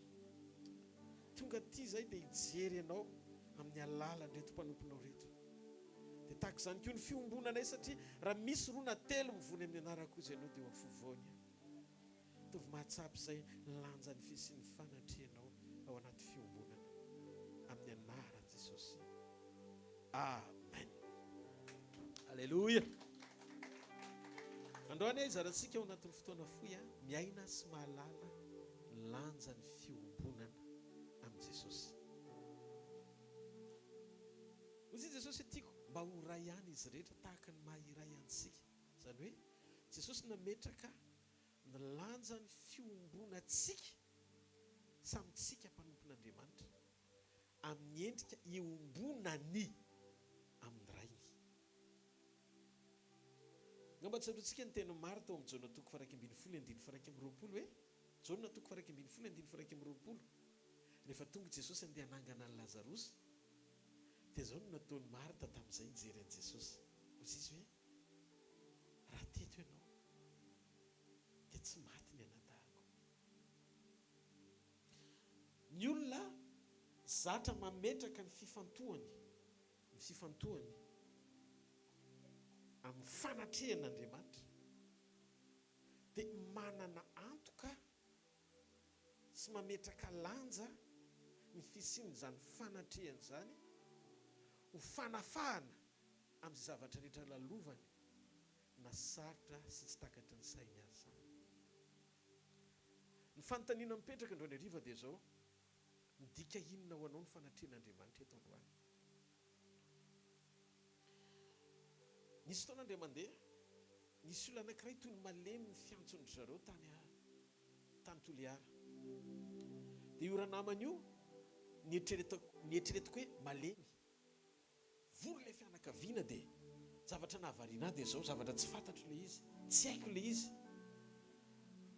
tonga ty zay dia hijery ianao amin'ny alalan'ny reto mpanomponao reto dia tahaka izany koa ny fiombonanay satria raha misy roa na telo mivony amin'ny anarako izy ianao dia eo afovoany tovy mahatsapy izay lanja ny fisian'ny fanatrehanao ao anaty fiombonana amin'ny anaran'i Jesosy amen alleluia androany izarantsika ao anatin'ny fotoana foy miaina sy mahalala lanja ny fiombonana amin'i Jesosy ozy Jesosy tiako mba ho ray ihany izy rehetra tahaka ny mahiray antsika izany hoe Jesosy nametraka ny lanja ny fiombonantsika samitsika mpanompon'Andriamanitra amin'ny endrika iombonany amin'ny rainy ngamba tsarotsika ny tena maro tao amin'ny Jaona toko 2:20 hoe Jaona toko 2:20 rehefa tonga Jesosy andeha hanangana ny Lazarosy dia zao no nataony Marta tamin'izay nijery an'i Jesosy ozy izy hoe raha teto ianao dia tsy maty ny anadahako ny olona zatra mametraka ny fifantohany amin'ny fanatrehan'Andriamanitra dia manana antoka sy mametraka lanja ny fisian'izany fanatrehany izany ho fanafahana amin'izay zavatra rehetra lalovany na sarotra sy tsy takatry ny sainy azy zany ny fanontaniana mipetraka androany hariva dia zao midika inona ho anao ny fanatrehan'Andriamanitra eto androany nisy fotoana andray mandeha nisy olona anankiray toy ny malemy ny fiantson'ny zareo tany Toliara dia io ranamana io Nieritreretiko hoe malemy. Vory le fianakaviana dia zavatra nahavariana dia zao zavatra tsy fantatro le izy, tsy haiko le izy.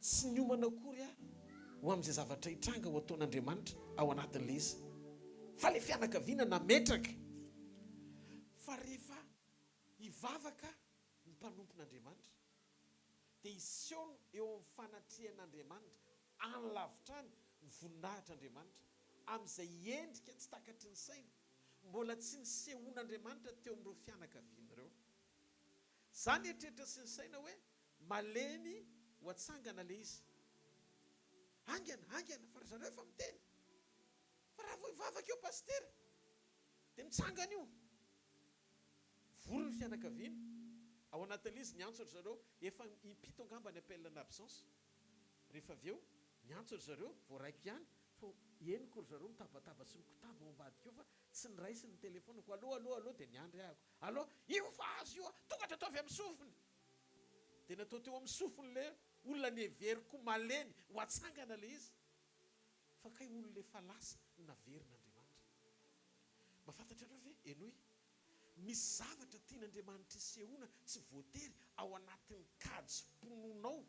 Tsy niomana akory aho ho amin'izay zavatra hitranga ho ataon'Andriamanitra ao anatin'le izy. Fa le fianakaviana nametraka. Fa rehefa hivavaka ny mpanompon'Andriamanitra dia hiseho eo amin'ny fanatrihan'Andriamanitra any lavitra any ny voninahitr'Andriamanitra amin'izay endrika tsy takatry ny saina, mbola tsy nisehon'Andriamanitra teo amin'ireo fianakaviana ireo. Zany eritreritra sy ny saina hoe malemy ho atsangana le izy. Angana fa zareo efa miteny, fa raha vao hivavaka eo pastera dia mitsangana io. Vory ny fianakaviana ao anatin'ilay izy niantso ry zareo, efa impito angamba ny appel n'absence. Rehefa avy eo niantso ry zareo voaraiko ihany, fa eniko ry zareo mitabataba sy mikotaba ao ambadika eo fa tsy niraisy ny telefoniko. Allo dia niandry ahako. Allo, io fa azo io, tonga dia atao avy amin'ny sofiny. Dia natao teo amin'ny sofiny le olona neveriko malemy ho atsangana le izy. Fa kay olona le fa lasa naverin'Andriamanitra. Mahafantatra anao ve enoy? Misy zavatra tian'Andriamanitra isehoana tsy voatery ao anatin'ny kajim-pononao.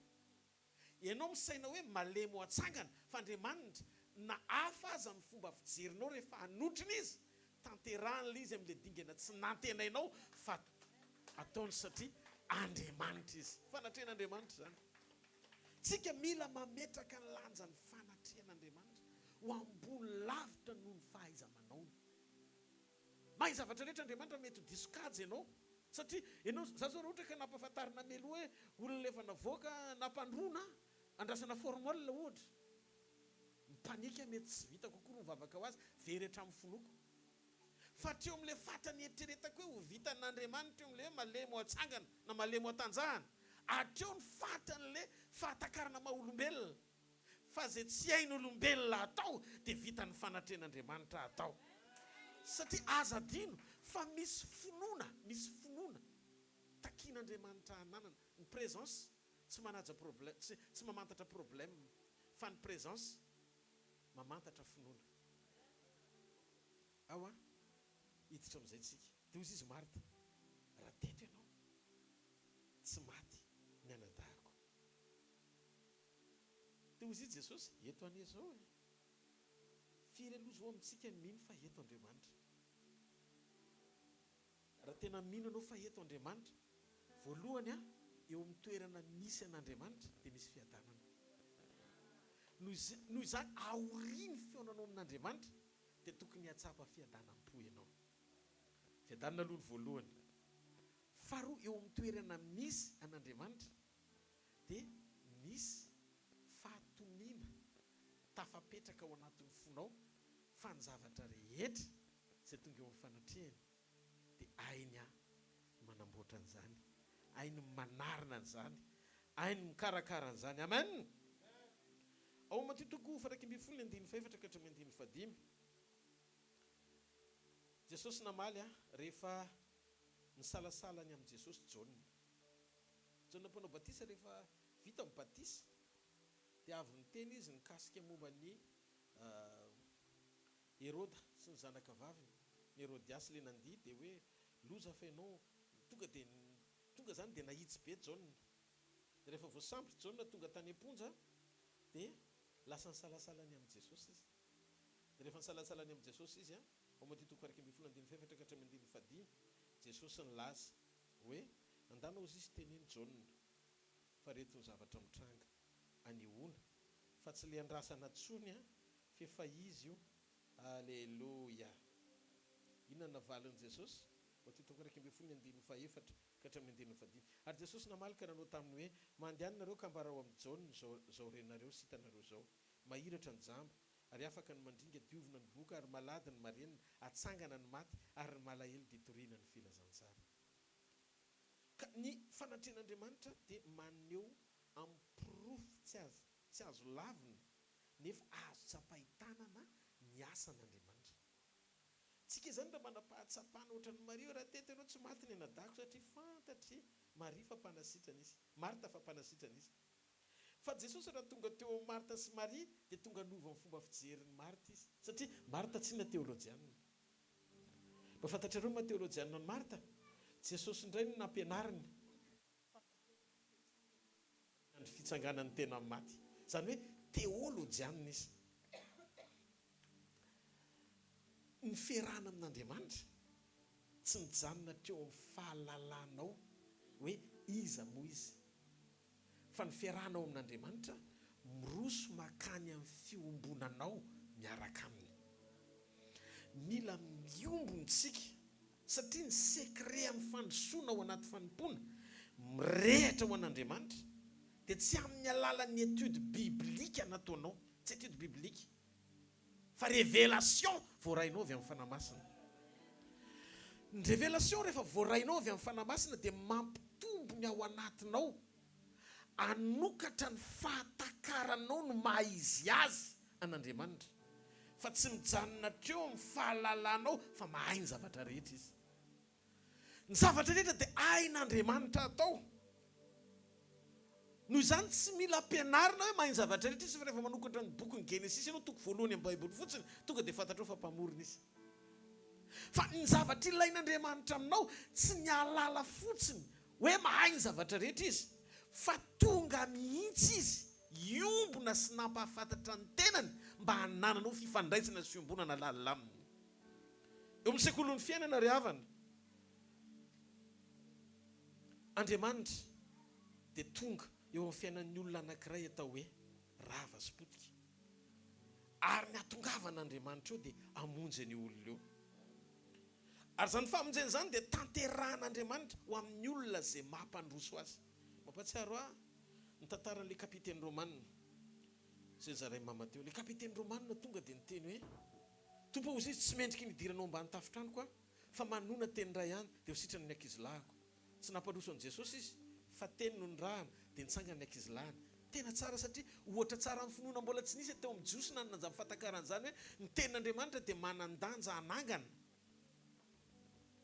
Ianao misaina hoe malemy ho atsangana, fa Andriamanitra na hafa aza ny fomba fijerinao rehefa hanotrina izy, tanterahana izy amin'ilay dingana tsy nantenainao, fa ataony satria Andriamanitra izy. Fanatrehan'Andriamanitra zany. Tsika mila mametraka ny lanjan'ny fanatrehan'Andriamanitra ho ambony lavitra noho ny fahaiza-manaony. Mahay zavatra rehetra Andriamanitra mety ho diso-kaja ianao. Satria ianao za zao ohatra ka nampahafantarina melo hoe olona lefa navoaka nampandrona andrasana formole ohatra. Mipanika mety tsy vita kokoa no mivavaka ho azy, very hatramin'ny fonoko. Fa treo amin'ilay fatrany eritreretako hoe ho vitan'Andriamanitra eo amin'ilay malemy ho atsangana na malemy ho atanjahana. Hatreo ny fatran'ilay fahatakarana maha-olombelona. Fa izay tsy hain'olombelona atao dia vitan'ny fanatrehan'Andriamanitra atao. Satria aza adino fa misy finoana takian'Andriamanitra ananana. Ny présence tsy manaja problème, tsy mamantatra problème, fa ny présence mamantatra finoana. Awa hiditra amin'izay tsika. Dia hozy izy Marta, raha teto ianao tsy maty ny anadahako. Dia hozy izy Jesosy, eto anie zao e. Firy aloha zao amintsika ny mino fa eto Andriamanitra. Raha tena mino anao fa eto Andriamanitra, voalohany eo amin'ny toerana misy an'Andriamanitra dia misy fiadanana. Noho izany aoriny feonanao amin'Andriamanitra dia tokony hatsapa fiadanam-po ianao. Fiadanana aloha ny voalohany. Faharoa, eo amin'ny toerana misy an'Andriamanitra dia misy fahatomina tafapetraka ao anatin'ny fonao fa ny zavatra rehetra izay tonga eo amin'ny fanatrehany dia ainy manamboatra an'izany, ainy manarina an'izany, ainy mikarakara an'izany. Amen. Ao Matteo toko 7:4-5. Jesosy namaly rehefa nisalasalany amin'ny Jesosy Jaune mpanao batisa. Rehefa vita mibatisa dia avy niteny izy nikasika momba ny Herôda sy ny zanaka vaviny, ny Herodiasy le nandihy, dia hoe loza fa ianao tonga zany dia nahitsy be Jaune. Dia rehefa voasambotra Jaune tonga tany am-ponja dia lasa nisalasalany amin'ny Jesosy izy. Dia rehefa nisalasalany amin'ny Jesosy izy ao Matteo 7:4-5, Jesosy nilaza hoe andana ozy izy teneny Jaune fa reto ny zavatra mitranga anehoana, fa tsy le andrasana tsony fefa izy io. Alleluia. Inona navalin'i Jesosy? Matteo 7:4-5. Ary Jesosy namalika nanao taminy hoe mandehanareo ka mbarao amin'ny Jaune zao renareo sy hitanareo zao, mahiratra ny jamba ary afaka ny mandringa diovina ny boka ary malady ny marenina, atsangana ny maty ary ny malahelo ditoriana ny filazantsara. Ka ny fanatrehan'Andriamanitra dia maneho amin'ny porofo tsy azo lavina nefa azo tsapahitanana ny asan'Andriamanitra. Tsika zany raha manam-pahatsapana ohatran'ny Maria, raha teto ianao tsy maty ny anadahako satria fantatry Maria fa mpanasitrana izy, Marta fa mpanasitrana izy. fa Jesosy raha tonga teo Marta sy Maria dia tonga nova ny fomba fijerin'ny Marta izy satria Marta tsy na teolojianina. Mba fantatrareo ma teolojianina ny Marta? Jesosy indray no nampianariny ny fitsanganan'ny tena maty, zany hoe teolojianina izy. Ny fiarahana amin'Andriamanitra tsy mijanona teo amin'ny fahalalanao hoe iza moa izy, fa ny fiarahanao amin'Andriamanitra miroso makany amin'ny fiombonanao miaraka aminy. Mila miombontsika satria ny sekre amin'ny fandrosoana ao anaty fanompoana mirehatra ho an'Andriamanitra dia tsy amin'ny alalan'ny étude biblika nataonao, tsy étude biblika fa révélation voarainao avy amin'ny fanahy-masina. Ny révélation rehefa voarainao avy amin'ny fanahy masina dia mampitombo ny ao anatinao anokatra ny fahatakaranao no maha izy azy an'Andriamanitra, fa tsy mijanona teo amin'ny fahalalanao fa mahay ny zavatra rehetra izy. Ny zavatra rehetra dia hain'Andriamanitra atao. Noho izany tsy mila ampianarina hoe mahay ny zavatra rehetra izy, fa rehefa manokatra ny boky ny Genesis ianao toko voalohany amin'ny Baiboly fotsiny tonga dia fantatrao fa mpamorona izy. Fa ny zavatra ilain'Andriamanitra aminao tsy ny ahalala fotsiny hoe mahay ny zavatra rehetra izy, fa tonga mihitsy izy iombona sy nampahafantatra ny tenany mba hanananao fifandraisana sy fiombonana lalamina. Eo amin'ny sekolin'ny fiainana ry havana, Andriamanitra dia tonga eo amin'ny fiainan'ny olona anankiray atao hoe rava sy potika, ary ny atongavan'Andriamanitra eo dia amonjy ny olona eo. Ary zany famonjena zany dia tanterahan'Andriamanitra ho amin'ny olona izay mampandroso azy. Mampatsiaro ny tantaran'ilay kapiteny Romanina izay zaray mamateo. Ilay kapiteny Romanina tonga dia niteny hoe tompo ozy izy tsy mendriky nidiranao ambany tafotranoko fa manona teny ray ihany dia ho sitrany ny ankizilahako. Tsy nampandroso an'i Jesosy izy fa teny no nirahana dia nitsangana ny ankizilahany. Tena tsara satria ohatra tsara amin'ny finoana mbola tsy nisy teo amin'ny jiosy na nanjany fahatakarana izany hoe ny tenin'Andriamanitra dia manan-danja hanangana.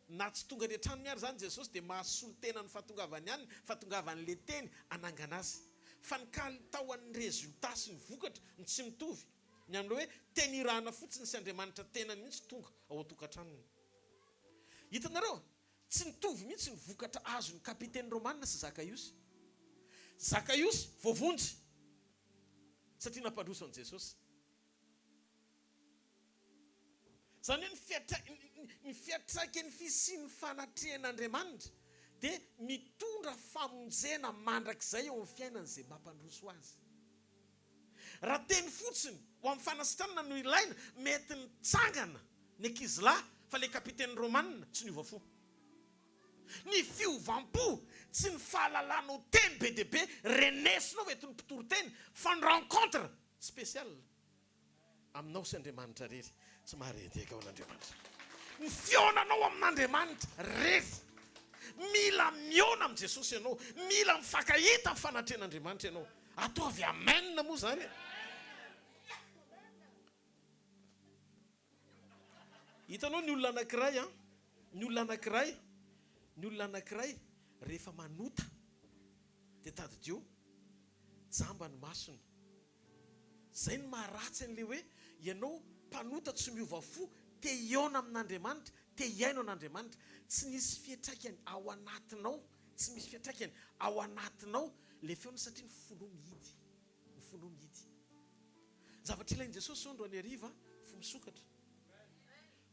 Na tsy tonga ny an-trano miary zany Jesosy dia mahasolo tena ny fahatongavany ihany, fahatongavan'ilay teny hanangana azy. Fa ny kalitaon'ny résultat sy ny vokatra ny tsy mitovy. Ny amin'ilay hoe teny irahana fotsiny sy Andriamanitra tenany mihitsy tonga ao an-tokantranony. Hitanareo, tsy mitovy mihitsy ny vokatra azon'ny kapiteny Romanina sy Zakaiosy. Zakaiosy voavonjy satria nampandroso an'i Jesosy. Zany hoe ny fiatraikany fisian'ny fanatrehan'Andriamanitra dia mitondra famonjena mandrakizay eo amin'ny fiainana izay mampandroso azy. Raha teny fotsiny ho amin'ny fanasitranana no ilaina, mety nitsangana ny ankizilahy, fa ilay kapiteny Romanina tsy niova fo. Ny fiovam-po tsy ny fahalalana teny be dia be renesinao eto ny mpitoro teny, fa ny rencontre spécial aminao sy Andriamanitra rery. Tsy maharedeka ao an'Andriamanitra. Ny fionanao amin'Andriamanitra rery. Mila miona amin'i Jesosy ianao, mila mifankahita amin'ny fanatrehan'Andriamanitra ianao. Ataovy amen moa zany. Hitanao ny olona anankiray, ny olona anankiray rehefa manota dia tadidio jamba ny masony. Zay ny maharatsy an'ilay hoe ianao mpanota tsy miova fo, te hiona amin'Andriamanitra, te hiaino an'Andriamanitra, tsy nisy fiatraikany ao anatinao, tsy misy fiatraikany ao anatinao le feona satria ny folo mihidy. Zavatra ilain'i Jesosy androany hariva, fo misokatra.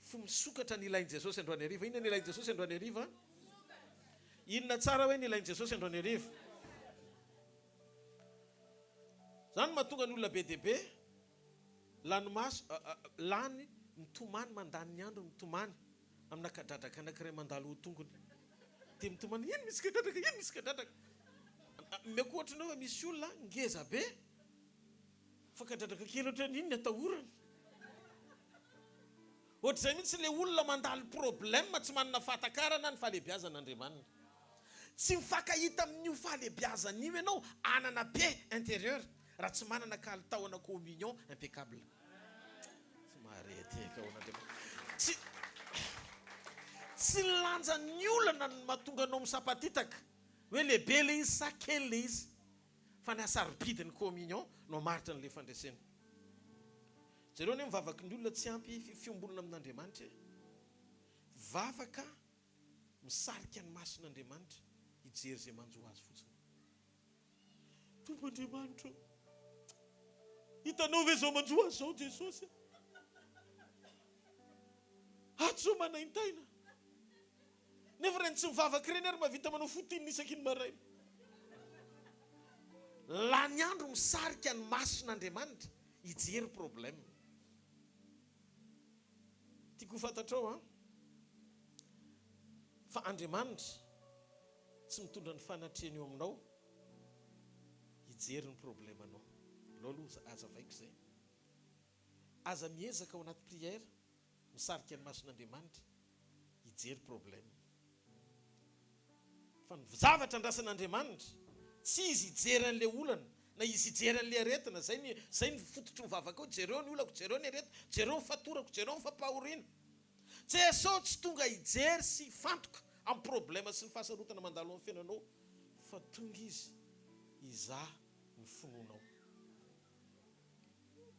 Fo misokatra ny ilain'i Jesosy androany hariva. Inona ny ilain'i Jesosy androany hariva? Inona tsara hoe ny ilain'i Jesosy androany hariva? Zany mahatonga ny olona be dia be lany mitomany mandany ny andro, mitomany amina kadradraka anankiray mandalo ho tongony. Dia mitomany, iny misy kadradraka. Meko ohatranao hoe misy olona ngeza be fa kadradraka kely ohatrany iny ny atahorany. Ohatr'izay mihitsy ilay olona mandalo problème tsy manana fahatakarana ny fahalebiazan'Andriamanitra. Tsy mifankahita amin'io fahalebiazana io ianao anana be intérieur raha tsy manana kalitaona communion impeccable. Tsy mahareteka ao an'Andriamanitra. Tsy lanjan'ny olana no mahatonga anao misapatitaka hoe lehibe le izy sa kely le izy, fa ny asaripidiny communion no maritra n'ilay fandresena. Zareo ny mivavaka ny olona tsy ampy fiombolona amin'Andriamanitra. Vavaka misarika ny mason'Andriamanitra hijery izay manjo azy fotsiny. Tompandriamanitra, hitanao ve zao manjo azy zao Jesosy? Ato zao manaintaina. Nefa reny tsy mivavaka ireny ary mavita manao fotiny isaky ny maraina. La ny andro misarika ny mason'Andriamanitra hijery problème. Tiako fantatrao fa Andriamanitra tsy mitondra ny fanatrehany eo aminao hijery ny problemanao. Aloha azavaiko izay. Aza miezaka ao anaty prière misarika ny mason'Andriamanitra hijery problème. Fa ny zavatra andrasan'Andriamanitra tsy izy hijery an'ilay olana na izy hijery an'ilay aretina. Zay ny fototry mivavaka ao. Jereo ny olako, jereo ny aretina, jereo ny fatorako, jereo ny fampahoriana. Jesosy tsy tonga hijery sy fantoka amin'ny problème sy ny fahasarotana mandalo amin'ny fiainanao, fa tonga izy izaha ny finoanao.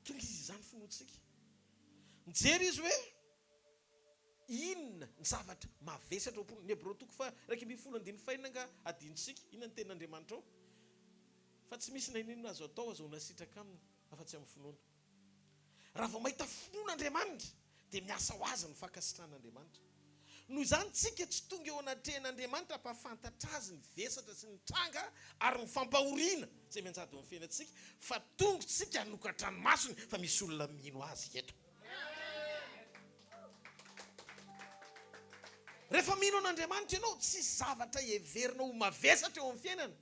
Tonga izy izaha ny finoantsika. Mijery izy hoe inona ny zavatra mavesatra ao am-pon'ny Hebreo toko fa 2:14 nga adinitsika. Inona ny tenin'Andriamanitra ao? Fa tsy misy na inona azo atao azahoana sitraka aminy afa-tsy amin'ny finoana. Raha vao mahita finoan'Andriamanitra dia miasa ho azy ny fankasitran'Andriamanitra. Noho izany tsika tsy tonga eo anatrehan'Andriamanitra hampafantatra azy ny vesatra sy ny tranga ary ny fampahoriana izay mianjady eo amin'ny fiainantsika, fa tonga tsika hanokatra ny masony fa misy olona mino azy eto. Rehefa mino an'Andriamanitra ianao, tsy zavatra heverinao ho mavesatra eo amin'ny fiainana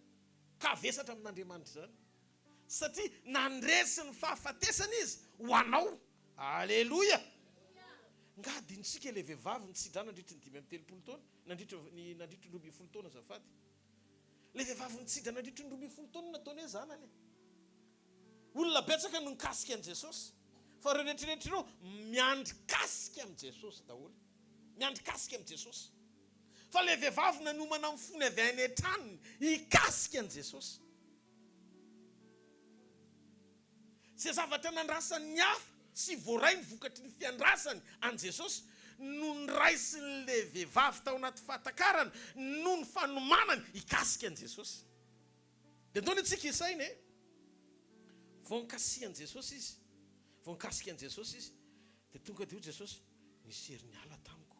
ka vesatra amin'Andriamanitra izany. Satria nandresy ny fahafatesana izy ho anao. Aleloia. Nga adinitsika ilay vehivavy nitsidrana nandritra ny 5 taona, nandritra ny 12 taona azafady. Ilay vehivavy nitsidra nandritra ny 12 taona nataony hoe zanany. Olona betsaka no nikasika an' Jesosy. Fa ireo rehetrarehetra ireo miandrikasika amin'i Jesosy daholo. Miandrikasika amin'i Jesosy. Fa ilay vehivavy nanomana amin'ny fony avy any an-tranony hikasika an' Jesosy. Izay zavatra nandrasany hafa sy voaray ny vokatry ny fiandrasany an' Jesosy no nyraisin'ilay vehivavy tao anaty fahatakarana no ny fanomanany hikasika an' Jesosy. Dia ntaony antsika isaina vao nikasika an' Jesosy izy, vao nikasika an' Jesosy izy, dia tonga dia Jesosy nisy hery niala tamiko.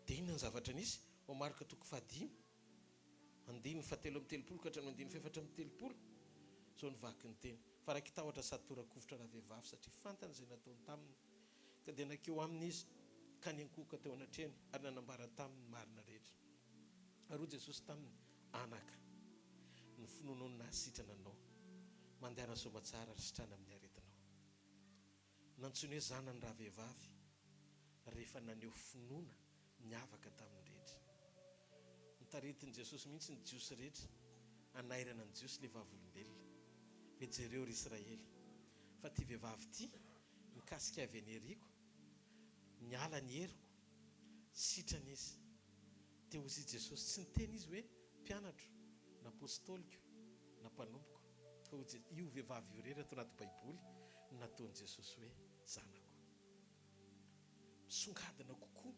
Dia inona ny zavatra nisy? Ao Marka 5:5, 7:30 ka hatramin'ny 7:30 zao nivaky ny teny. Fa raha kitahotra sady torakovitra raha vehivavy satria fantany izay nataony taminy. Ka dia nakeo aminy izy ka niankohoka teo anatrehany ary nanambara taminy marina rehetra. Ary Jesosy taminy, anaka, ny finoanao no nahasitrana anao, mandeha soa tsara ary sitrana amin'ny aretinao. Nantsony hoe zanany raha vehivavy rehefa naneho finoana miavaka tamin'ny rehetra. Nitaretin'i Jesosy mihitsy ny jiosy rehetra, anairana ny jiosy ilay vavolombelona. Hoe jereo ry Israely, fa ty vehivavy ty mikasika avy any Yeriko, niala ny heriko, sitrana izy. Teo izy Jesosy tsy niteny izy hoe mpianatro na apôstôliko na mpanomboko, fa io vehivavy io rery ato anaty Baiboly nataon'i Jesosy hoe zanako. Misongadina kokoa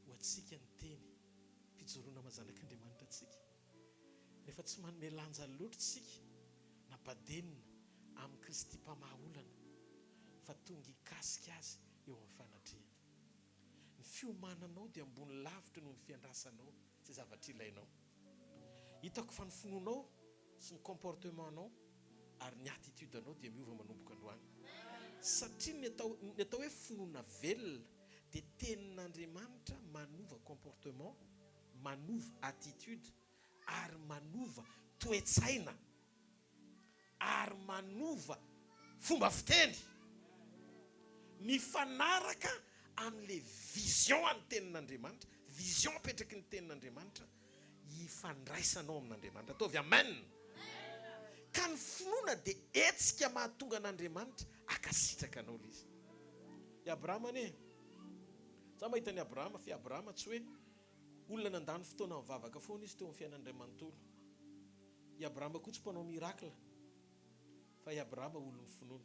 ho antsika ny teny fijoroana mazanak'Andriamanitra antsika. Rehefa tsy manome lanja loatra tsika na badenina amin'ny Kristy mpamahaolana, fa tonga hikasika azy eo amin'ny fanatrehana. Ny fiomananao dia ambony lavitra noho ny fiandrasanao, tsy zavatra ilainao. Hitako fa ny finoanao sy ny comportementanao ary ny attitude-anao dia miova manomboka androany. Satria ny atao hoe finoana velona dia tenin'Andriamanitra manova comportement, manova attitude ary manova toetsaina ary manova fomba fiteny mifanaraka amin'ilay vision amin'ny tenin'Andriamanitra, vision apetraky ny tenin'Andriamanitra hifandraisanao amin'Andriamanitra. Ataovy amen. Ka ny finoana dia etsika mahatonga an'Andriamanitra akasitraka anao izy. I Abrahama anie, za mahita ny Abrahama, fa Abrahama tsy hoe olona nandany fotoana mivavaka foana izy teo amin'ny fiainan'Andriamanitolo. I Abrahama koa tsy mpanao miracle fa i Abrahama olona finoana.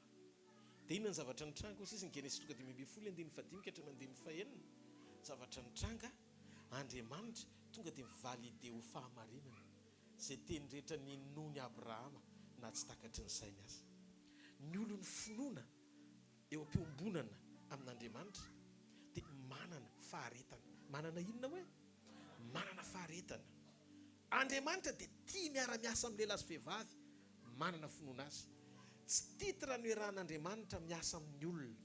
Dia inona ny zavatra nitranga kosa izy ny Genesis 3:15-5 zavatra nitranga Andriamanitra tonga dia mivalide ho fahamarinana izay teny rehetra ninony Abrahama na tsy takatry ny sainy azy. Ny olony finoana eo am-piombonana amin'Andriamanitra dia manana faharetana. Manana inona hoe? Manana faharetana. Andriamanitra dia tia miara-miasa amin'ny lehilahy sy vehivavy manana finoana azy. Tsy titra ny oeran'Andriamanitra miasa amin'ny olona.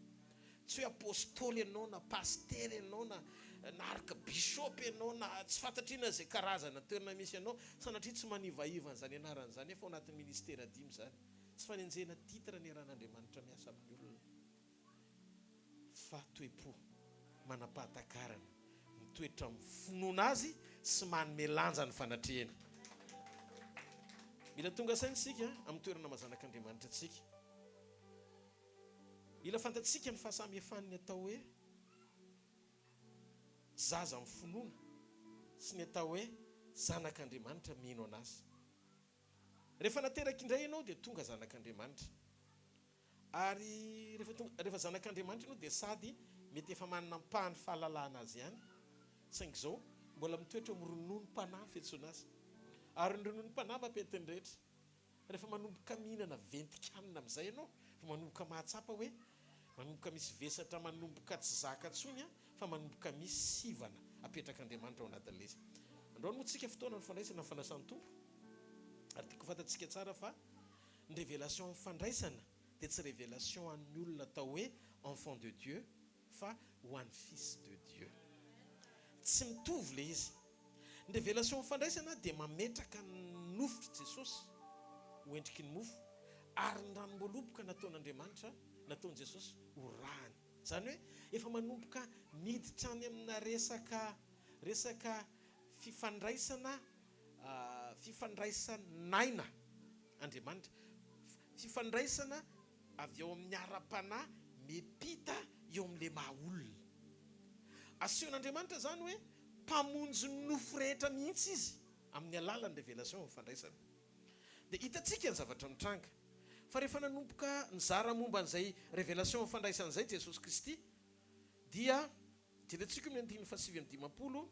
Tsy hoe apôstôly ianao na pastery ianao na arkabisôpy ianao na tsy fantatrina izay karazana toerana misy ianao sanatria tsy manivaiva an'izany anaran'izany efa ao anatin'ny ministera 5 zany. Tsy fanenjena titra ny oeran'Andriamanitra miasa amin'ny olona. Fa toe-po manam-pahatakarana mitoetra amin'ny finoana azy sy manome lanja ny fanatrehany. Mila tonga saintsika amin'ny toerana mazanak'Andriamanitra antsika. Mila fantatsika ny fahasamihafan'ny atao hoe zaza amin'ny finoana sy ny atao hoe zanak'Andriamanitra mino anazy. Rehefa nateraka indray ianao dia tonga zanak'Andriamanitra. Ary rehefa zanak'Andriamanitra ianao dia sady mety efa manana ampahany fahalalahana azy ihany. Saingy izao mbola mitoetra amin'ny rononom-panahy fiantsoana azy. Ary ny rononom-panahy mampentiny rehetra. Rehefa manomboka mihinana ventikanina amin'izay ianao, fa manomboka mahatsapa hoe manomboka misy vesatra manomboka tsy zaka ntsony fa manomboka misy sivana apetraka Andriamanitra ao anatin'ilay izy. Androany moa tsika fotoana ny fandraisana ny fanasan'ny tompo. Ary tiako fantatsika tsara fa ny révélation fandraisana dia tsy révélation an'ny olona atao hoe enfant de Dieu fa ho an'ny fils de Dieu. Tsy mitovy le izy. Ny révélation fandraisana dia mametraka ny nofotry Jesosy ho endriky ny mofo ary ny ranom-boaloboka nataon'Andriamanitra nataon'i Jesosy ho rahany. Zany hoe efa manomboka miditra any amina resaka fifandraisanaina Andriamanitra. Fifandraisana avy eo amin'ny ara-panahy mepita eo amin'ilay maha olona. Asehon'Andriamanitra zany hoe mpamonjy ny nofo rehetra mihitsy izy amin'ny alalan'ny révélation fandraisana. Dia hitantsika ny zavatra mitranga. Fa rehefa nanomboka nizara momba an'izay révélation fandraisan'izay Jesosy Kristy dia jerentsika amin'ny 7:50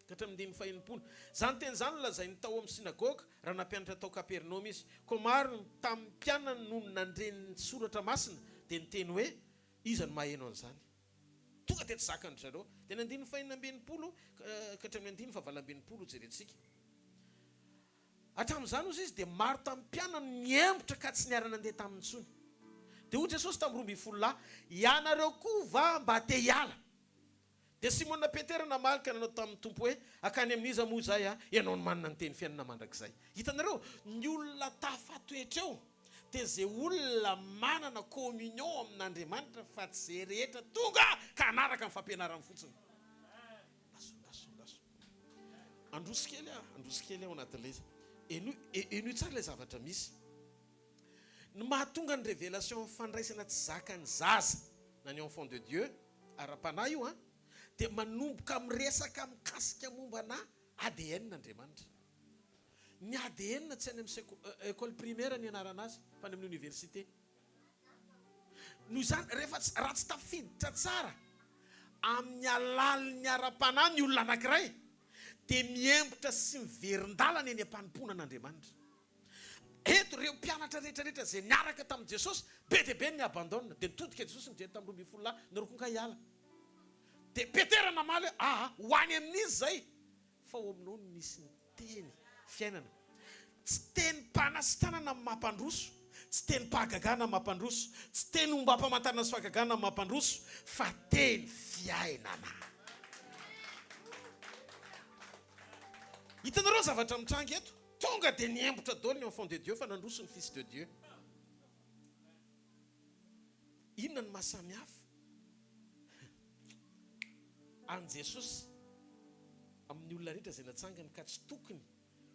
ka hatramin'ny 9:40. Zany teny zany lazainy tao amin'ny sinagoga raha nampianatra tao Kapernaum izy. Ko maro tamin'ny mpianany no nandreny soratra masina dia niteny hoe iza no maheno an'izany. Tonga dia tsy zakany zareo. Dia ny 9:40 ka hatramin'ny 9:40 jerentsika. Hatramin'izany ozy izy dia maro tamin'ny mpianany niembotra ka tsy niara nandeha tamin'ny ntsony. Dia hoy Jesosy tamin'ny 12 ianareo koa va mba te hiala. Dia Simona Petera namalika nanao tamin'ny tompo hoe akany amin'iza moa zay ianao no manana ny teny fiainana mandrakizay. Hitanareo ny olona tafatoetra eo dia izay olona manana communion amin'Andriamanitra fa tsy izay rehetra tonga ka hanaraka amin'ny fampianarany fotsiny. Ndaso. Androso kely ao anatin'ilay izy. Eno tsara ilay zavatra misy. Ny mahatonga ny révélation fandraisana tsy zakany zaza na ny enfant de Dieu ara-panahy io dia manomboka miresaka mikasika mombana ADN n'Andriamanitra. Ny ADN tsy any amin'ny école primaire ny anarana azy fa ny amin'ny université. Noho izany rehefa raha tsy tafiditra tsara amin'ny alalan'ny ara-panahy ny olona anankiray dia miembotra sy miverin-dalana eny am-panompoana an'Andriamanitra. Eto ireo mpianatra rehetrarehetra izay niaraka tamin'i Jesosy be dia be ny abandona dia nitodika Jesosy nijery tamin'ny 12 narokonka hiala. Dia Petera namaly ho any amin'izy zay fa ao aminao no misy ny teny fiainana. Tsy teny mpanasitanana amin'ny mampandroso, tsy teny mpahagagana amin'ny mampandroso, tsy teny omba mpamantarana sy fahagagana amin'ny mampandroso, fa teny fiainana. Hitanareo zavatra mitranga eto, tonga dia niembotra daholo ny enfant de Dieu fa nandroso ny fils de Dieu. Inona ny mahasamihafa an Jesosy amin'ny olona rehetra izay natsangany ka tsy tokony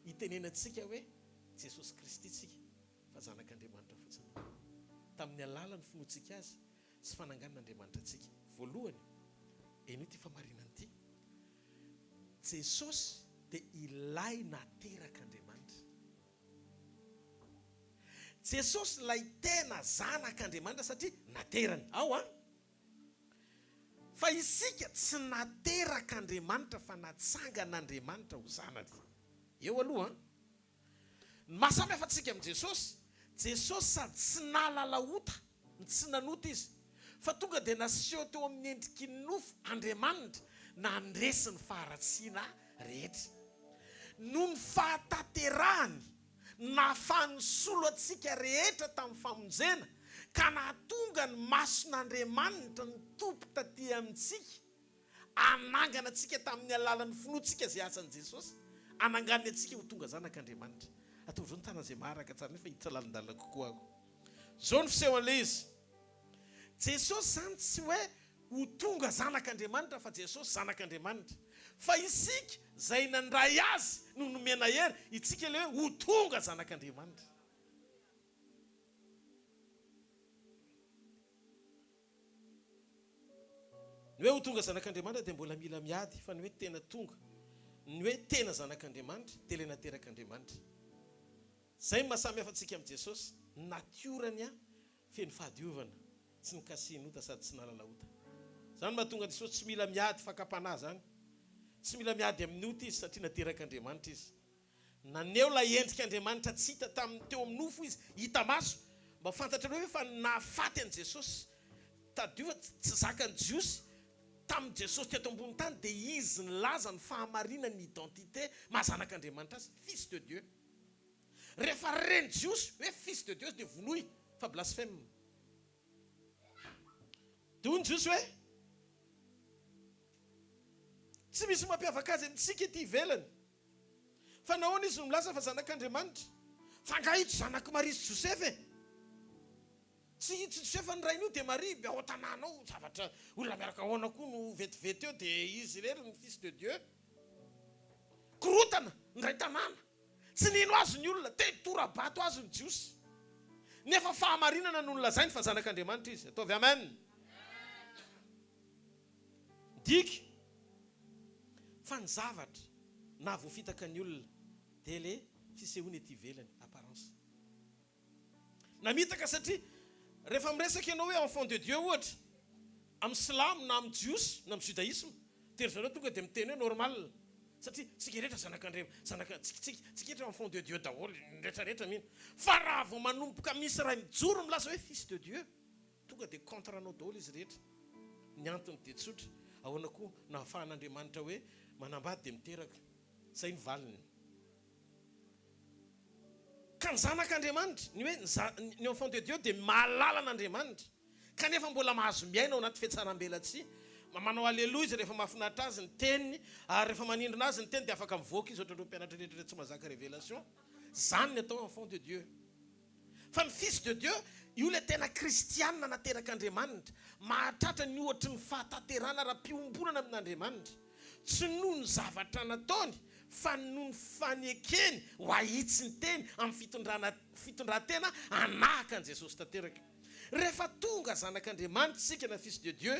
hitenenantsika hoe Jesosy Kristy tsika fa zanak'Andriamanitra fotsiny. Tamin'ny alalan'ny finoantsika azy sy fananganan'Andriamanitra antsika. Voalohany, eny ity famarinana ity. Jesosy dia ilay naterak'Andriamanitra. Jesosy lay tena zanak'Andriamanitra satria naterany ao a. Fa isika tsy naterak'Andriamanitra fa natsangan'Andriamanitra ho zanany. Eo aloha mahasamy hafa antsika amin'i Jesosy. Jesosy sady tsy nalala ota, tsy nanota izy, fa tonga dia naseho teo amin'ny endriky nofo Andriamanitra nandresy ny faharatsiana rehetra. Noho ny fahataterahany nahafahany solo antsika rehetra tamin'ny famonjena ka nahatonga ny mason'Andriamanitra nitompo taty amintsika, anangana antsika tamin'ny alalan'ny finoantsika izay asan'i Jesosy, ananganany antsika ho tonga zanak'Andriamanitra. Atao zao ny tanan'izay maharaka tsara nefa hiditra lalindalina kokoa ako. Zao ny fisehoan'ilay izy. Jesosy zany tsy hoe ho tonga zanak'Andriamanitra fa Jesosy zanak'Andriamanitra. Fa isika izay nandray azy no nomena hery, itsika ilay hoe ho tonga zanak'Andriamanitra. Ny hoe ho tonga zanak'Andriamanitra dia mbola mila miady, fa ny hoe tena tonga, ny hoe tena zanak'Andriamanitra dia ilay naterak'Andriamanitra. Zay mahasamy hafa antsika amin'i Jesosy, natiorany a feno fahadiovana, tsy nikasianota sady tsy nalala ota. Zany mahatonga Jesosy tsy mila miady fakapanahy zany, tsy mila miady amin'ny ota izy satria naterak'Andriamanitra izy. Naneo la endrik'Andriamanitra tsy hita teo amin'ny nofo izy, hita maso, mba fantatra hoe fa nahafaty an'i Jesosy tadiova tsy zakany Jiosy tamin'ny Jesosy teto ambony tany, dia izy nilaza ny fahamarinany ny identité mahazanak'Andriamanitra azy, fils de Dieu. Rehefa reny Jiosy hoe fils de Dieu dia vonoy fa blasphème. Dia hoy ny Jiosy hoe tsy misy mampiavaka azy amintsika ety ivelany, fa nahoana izy no milaza fa zanak'Andriamanitra? Fa ngahito zanaky Maria sy Josepha e. Tsy Josepha ny rain'io dia Maria be ao tanànao, zavatra olona miaraka ahoana koa no vetivety eo dia izy rery ny fils de Dieu. Korotana ny ray tanàna, tsy nino azy ny olona, te torabato azy ny Jiosy. Nefa fahamarinana no nolazainy fa zanak'Andriamanitra izy. Ataovy amen. Diky fa ny zavatra na voafitaka ny olona dia le fisehoana ety ivelany, apparence. Namitaka satria rehefa miresaka ianao hoe enfant de Dieu ohatra amin'ny silamo na amin'ny Jiosy na amin'ny judaïsme, dia zareo tonga dia miteny hoe normal, satria tsika rehetra tsika rehetra enfant de Dieu daholo, rehetrarehetra mihina. Fa raha vao manomboka misy ray mijoro milaza hoe fils de Dieu, tonga dia contre anao daholo izy rehetra. Ny antony dia tsotra, ahoana koa nahafahan'Andriamanitra hoe manambady dia miteraka, zay ny valiny. Ka ny zanak'Andriamanitra, ny hoe ny enfant de Dieu dia mahalala an'Andriamanitra, kanefa mbola mahazo miaina ao anaty fihetsaram-belatsy. Manao aleloha izy rehefa mahafinaritra azy ny teniny, ary rehefa manindrina azy ny teny dia afaka mivoaka izy, ohatrareo mpianatra rehetra tsy mahazaka révélation. Zany ny atao enfant de Dieu. Fa ny fils de Dieu, io le tena kristianina naterak'Andriamanitra, mahatratra ny ohatry ny fahataterana ara-piombonana amin'Andriamanitra. Tsy noho ny zavatra nataony, fa noho ny fanekeny ho ahitsy ny teny amin'ny fitondran-tena anahaka an'i Jesosy tanteraka. Rehefa tonga zanak'Andriamanitra sika na fils de Dieu,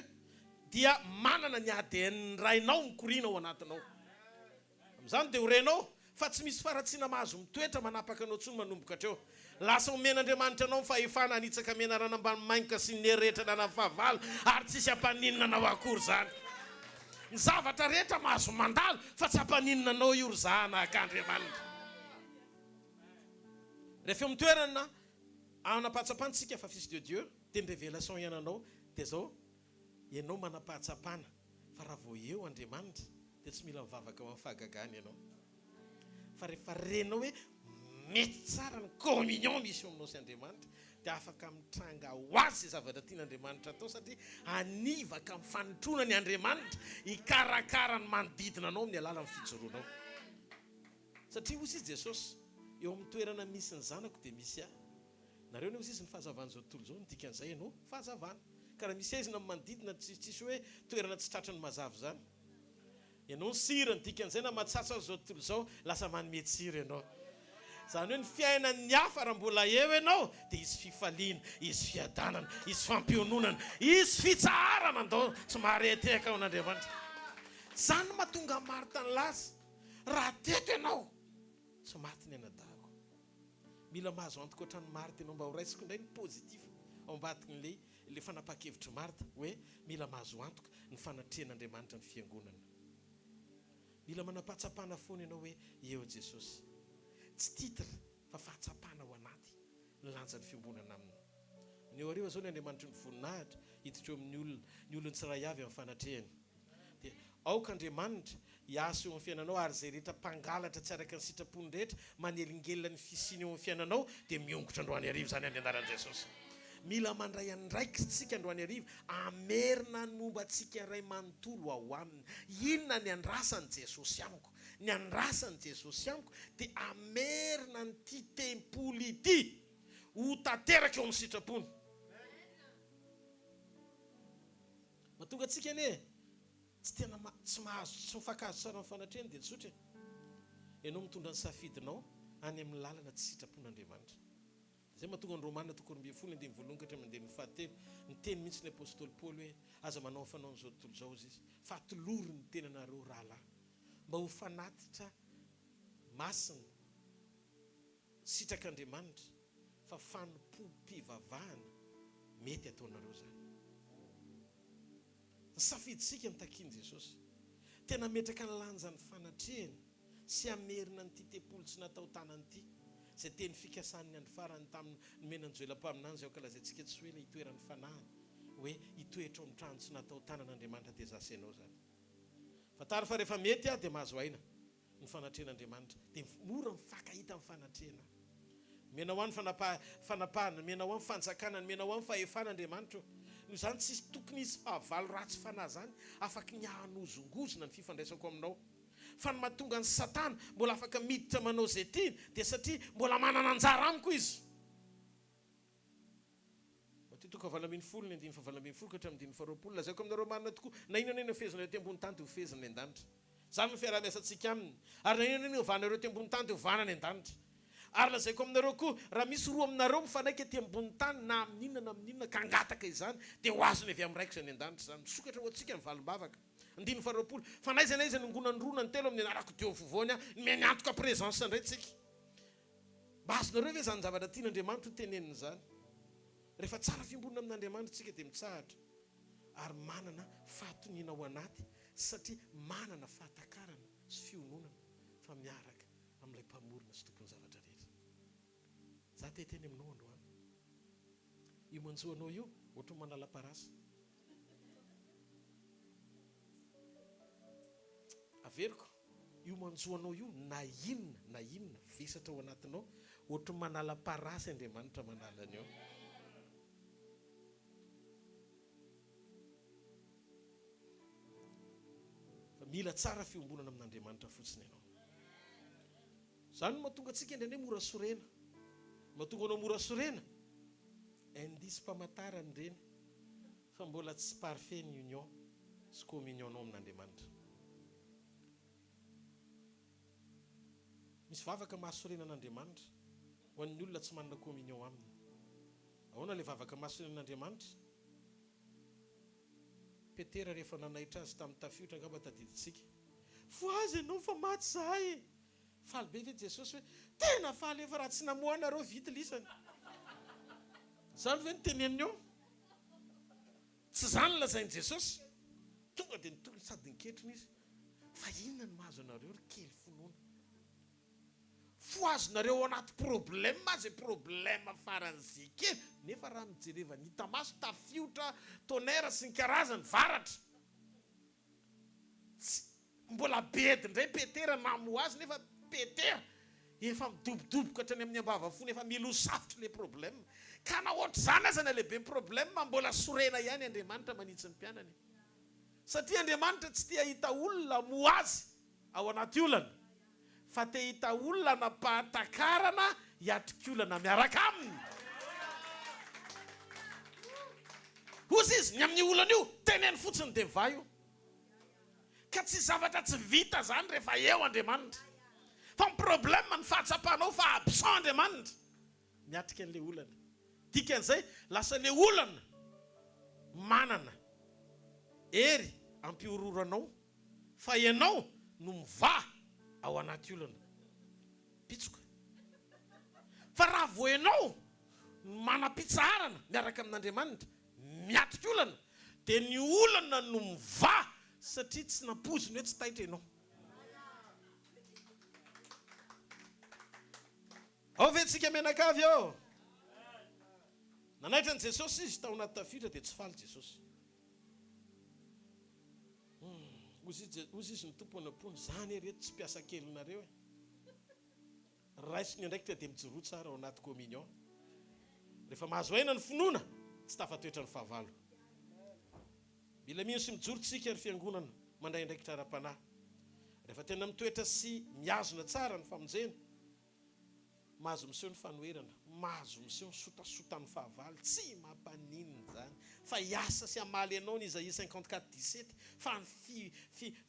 dia manana ny ADN rainao mikorina ao anatinao. Amin'izany dia ho renao fa tsy misy faratsiana mahazo mitoetra manapaka anao tsony manomboka hatreo. Lasa omen'Andriamanitra anao fahefana hanitsaka menarana ambany mainka sy ny rehetra nana fahavalo, ary tsisy hampaninina anao akory zany. Ny zavatra rehetra mahazo mandalo fa tsy hampaninina anao io ry zanak'Andriamanitra. Rehefa eo mitoerana anapahatsapantsika fa fils de Dieu, dia ny révélation iananao dia zao, ianao manapahatsapana fa raha vao eo Andriamanitra dia tsy mila mivavaka amin'ny fahagagany ianao. Fa rehefa renao hoe mety tsara ny communion misy eo aminao sy Andriamanitra, dia afaka mitranga ho azy zavatra tian'Andriamanitra atao, satria anivaka amin'ny fanitrona ny Andriamanitra hikarakara ny manodidina anao amin'ny alalan'ny fijoroanao. Satria hozy izy Jesosy eo amin'ny toerana misy ny zanako dia misy ahy. Nareo ny hozy izy ny fahazavana zao tontolo zao, midika an'izay ianao fahazavana. Ka raha misy aizina manodidina tsisy hoe toerana tsy tratrany mazava zany. Ianao ny sira ny dika an'izay na mahatsatsa zao tontolo zao, lasa manome tsira ianao. Zany hoe ny fiainan'ny hafa raha mbola eo ianao dia izy fifaliana, izy fiadanana, izy fampiononana, izy fitsaharana andao tsy mahareteka ao an'Andriamanitra. Zany mahatonga Marta ny laza, raha teto ianao tsy maty ny anadahako. mila mahazo antoka ohatrany Marta ianao mba ho raisiko indray ny positif ao ambadikin'le fanapa-kevitra Marta hoe mila mahazo antoka ny fanatrehan'Andriamanitra ny fiangonana. Mila manampahatsapana foana ianao hoe eo Jesosy, tsy titra fa fahatsapana ao anaty ny lanjan'ny fiangonana aminy. Ny eo ariva zao ny Andriamanitra ny voninahitra hiditra eo amin'ny olona tsiray avy amin'ny fanatrehany. Dia aoka Andriamanitra hiasa eo amin'ny fiainanao ary izay rehetra mpangalatra tsy araka ny sitrapony rehetra manelingelina ny fisiny eo amin'ny fiainanao dia miongotra androany ariva zany amin'ny anaran'i Jesosy. Mila mandray andraikitsika androany ariva, amerina ny momba antsika iray manontolo ao aminy. Inona ny andrasan'i Jesosy amiko? Ny andrasan'i Jesosy amiko dia amerina ny ty tempolo ity ho tanteraka eo amin'ny sitrapony. Mahatonga antsika anie tsy tena tsy mahazo tsy mifakazo tsara amin'ny fanatrehany dia tsotra. Ianao mitondra ny safidinao any amin'ny lalana tsy sitrapon'Andriamanitra. Zay mahatonga ny Romanina 12:1-7 ny teny mihitsy ny apôstôly Paoly hoe aza manao ny fanao n'izao tontolo izao izy fatolory ny tenanareo rahalahy mba ho fanatitra masina sitrak'Andriamanitra fa fanompo-pivavahana mety ataonareo zany. Ny safiditsika nitakiany Jesosy tena metraka ny lanjan'ny fanatrehany sy amerina ny ty tempolo tsy natao tanany ity. Izay teny fikasany andro farany tamin'ny menanjoelam-paminany izay ankalazaintsika tsy hoe ilay itoeran'ny fanahany hoe itoetra ao amin'ny trano tsy natao tanan'Andriamanitra dia zasa ianao zany. Fatary fa rehefa mety dia mahazo aina ny fanatrehan'Andriamanitra dia mora mifankahita amin'ny fanatrehana. Mena ho any fanapahana, mena ho any fanjakana, mena ho any fahefan'Andriamanitra. Noho izany tsisy tokony isy fahavalo ratsy fanahy zany afaka ny hahanozongozona ny fifandraisako aminao. Fa ny mahatonga ny Satana mbola afaka miditra manao zay tiany dia satria mbola manana anjara amiko izy. Mateo 7:1-8 lazaiko aminareo marina tokoa na inona ny fehezanareo ty ambony tany dia ho fehezana ny an-danitra. Zany ny fiaraha-miasantsika aminy. Ary na inona ny hovanareo ty ambony tany dia hovana ny an-danitra. Ary lazaiko aminareo koa raha misy roa aminareo mifanaiky ty ambony tany na amin'inona ka angataka izany dia ho azony avy amin'ny raikitra ny an-danitra zany. Misokatra ho antsika ny valim-bavaka. 9:20 fa naiza naiza nongonandrona ny telo amin'ny anarako Dio vovoany meny antoka présence indray tsika. Mba azonareo ve zany zavatra tian'Andriamanitra ho teneniny zany? Rehefa tsara fiambonana amin'Andriamanitra tsika dia mitsahatra ary manana fahatoniana ao anaty satria manana fahatakarana sy fiononana fa miaraka amin'ilay mpamorona sy tokony zavatra rehetra. Za te teny aminao androany. Io manjoanao io ohatra manala parasy. Averiko, io manjoanao io na inona vesatra ao anatinao ohatra manala parasy Andriamanitra manala an'io. Fa mila tsara fiombonana amin'Andriamanitra fotsiny ianao. Zany no mahatonga antsika indray mora sorena. Mahatonga anao mora sorena indisy mpamantarany ireny fa mbola tsy parfait ny union sy communion anao amin'Andriamanitra. Misy vavaka mahasorena an'Andriamanitra ho an'ny olona tsy manana communion aminy. Ahoana ilay vavaka mahasorena an'Andriamanitra? Petera rehefa nanaitra azy tamin'ny tafiotra angamba tadiditsika. Foazy ianao fa maty zahay. Faly be ve Jesosy hoe tena faly efa raha tsy namohanareo vity lisany. Zany ve ny teneniny eo? Tsy zany lazain'i Jesosy. Tonga dia nitony sady niketriny izy. Fa inona ny mahazo anareo ry kely finoana? Foazonareo anaty problème zay problème faran'izay kely. Nefa raha mijereva ny tamaso tafiotra tonnerre sy ny karazany varatra. Mbola bedy ndray Petera namo azy nefa Petera efa midobodoboka hatrany amin'ny ambavafony efa mila ho safotra ilay problème. Ka na ohatra zany aza na lehibe ny problème mbola sorena ihany Andriamanitra manitsy ny mpianany. Satria Andriamanitra tsy tia hita olona mo azy ao anaty olana fa te hita olona napahatakarana hiatrikolana miaraka aminy. Ozy izy ny amin'ny olana io teneny fotsiny dia va io. Ka tsy zavatra tsy vita zany rehefa eo Andriamanitra. Fa ny problème ny fahatsapanao fa absent Andriamanitra miatrika an'ilay olana. Dikan'izay lasa ilay olana manana hery ampiororanao fa ianao no miva ao anaty olana. Pitsoka. fa raha vo ianao manam-pitsarana miaraka amin'Andriamanitra miatrika olana dia ny olana no miva satria tsy nampoziny hoe tsy taitra ianao. Ao ve tsika menakavy ao? Nanaitra an' Jesosy izy tao anaty tafiditra dia tsy faly Jesosy. Ozy izy ny tompony ampony zany reto tsy piasa kelinareo e. Raisiny andraikitra dia mijoro tsara ao anaty communion. Rehefa mahazo aina ny finoana tsy tafatoetra ny fahavalo. Mila mino sy mijoro tsika ary fiangonana mandray andraikitra ara-panahy. Rehefa tena mitoetra sy miazona tsara ny famonjena, mahazo miseho ny fanoherana, mahazo miseho ny sotasota ny fahavalo, tsy mampanino zany. Fa hiasa sy hamaly ianao ny Isaia 54:17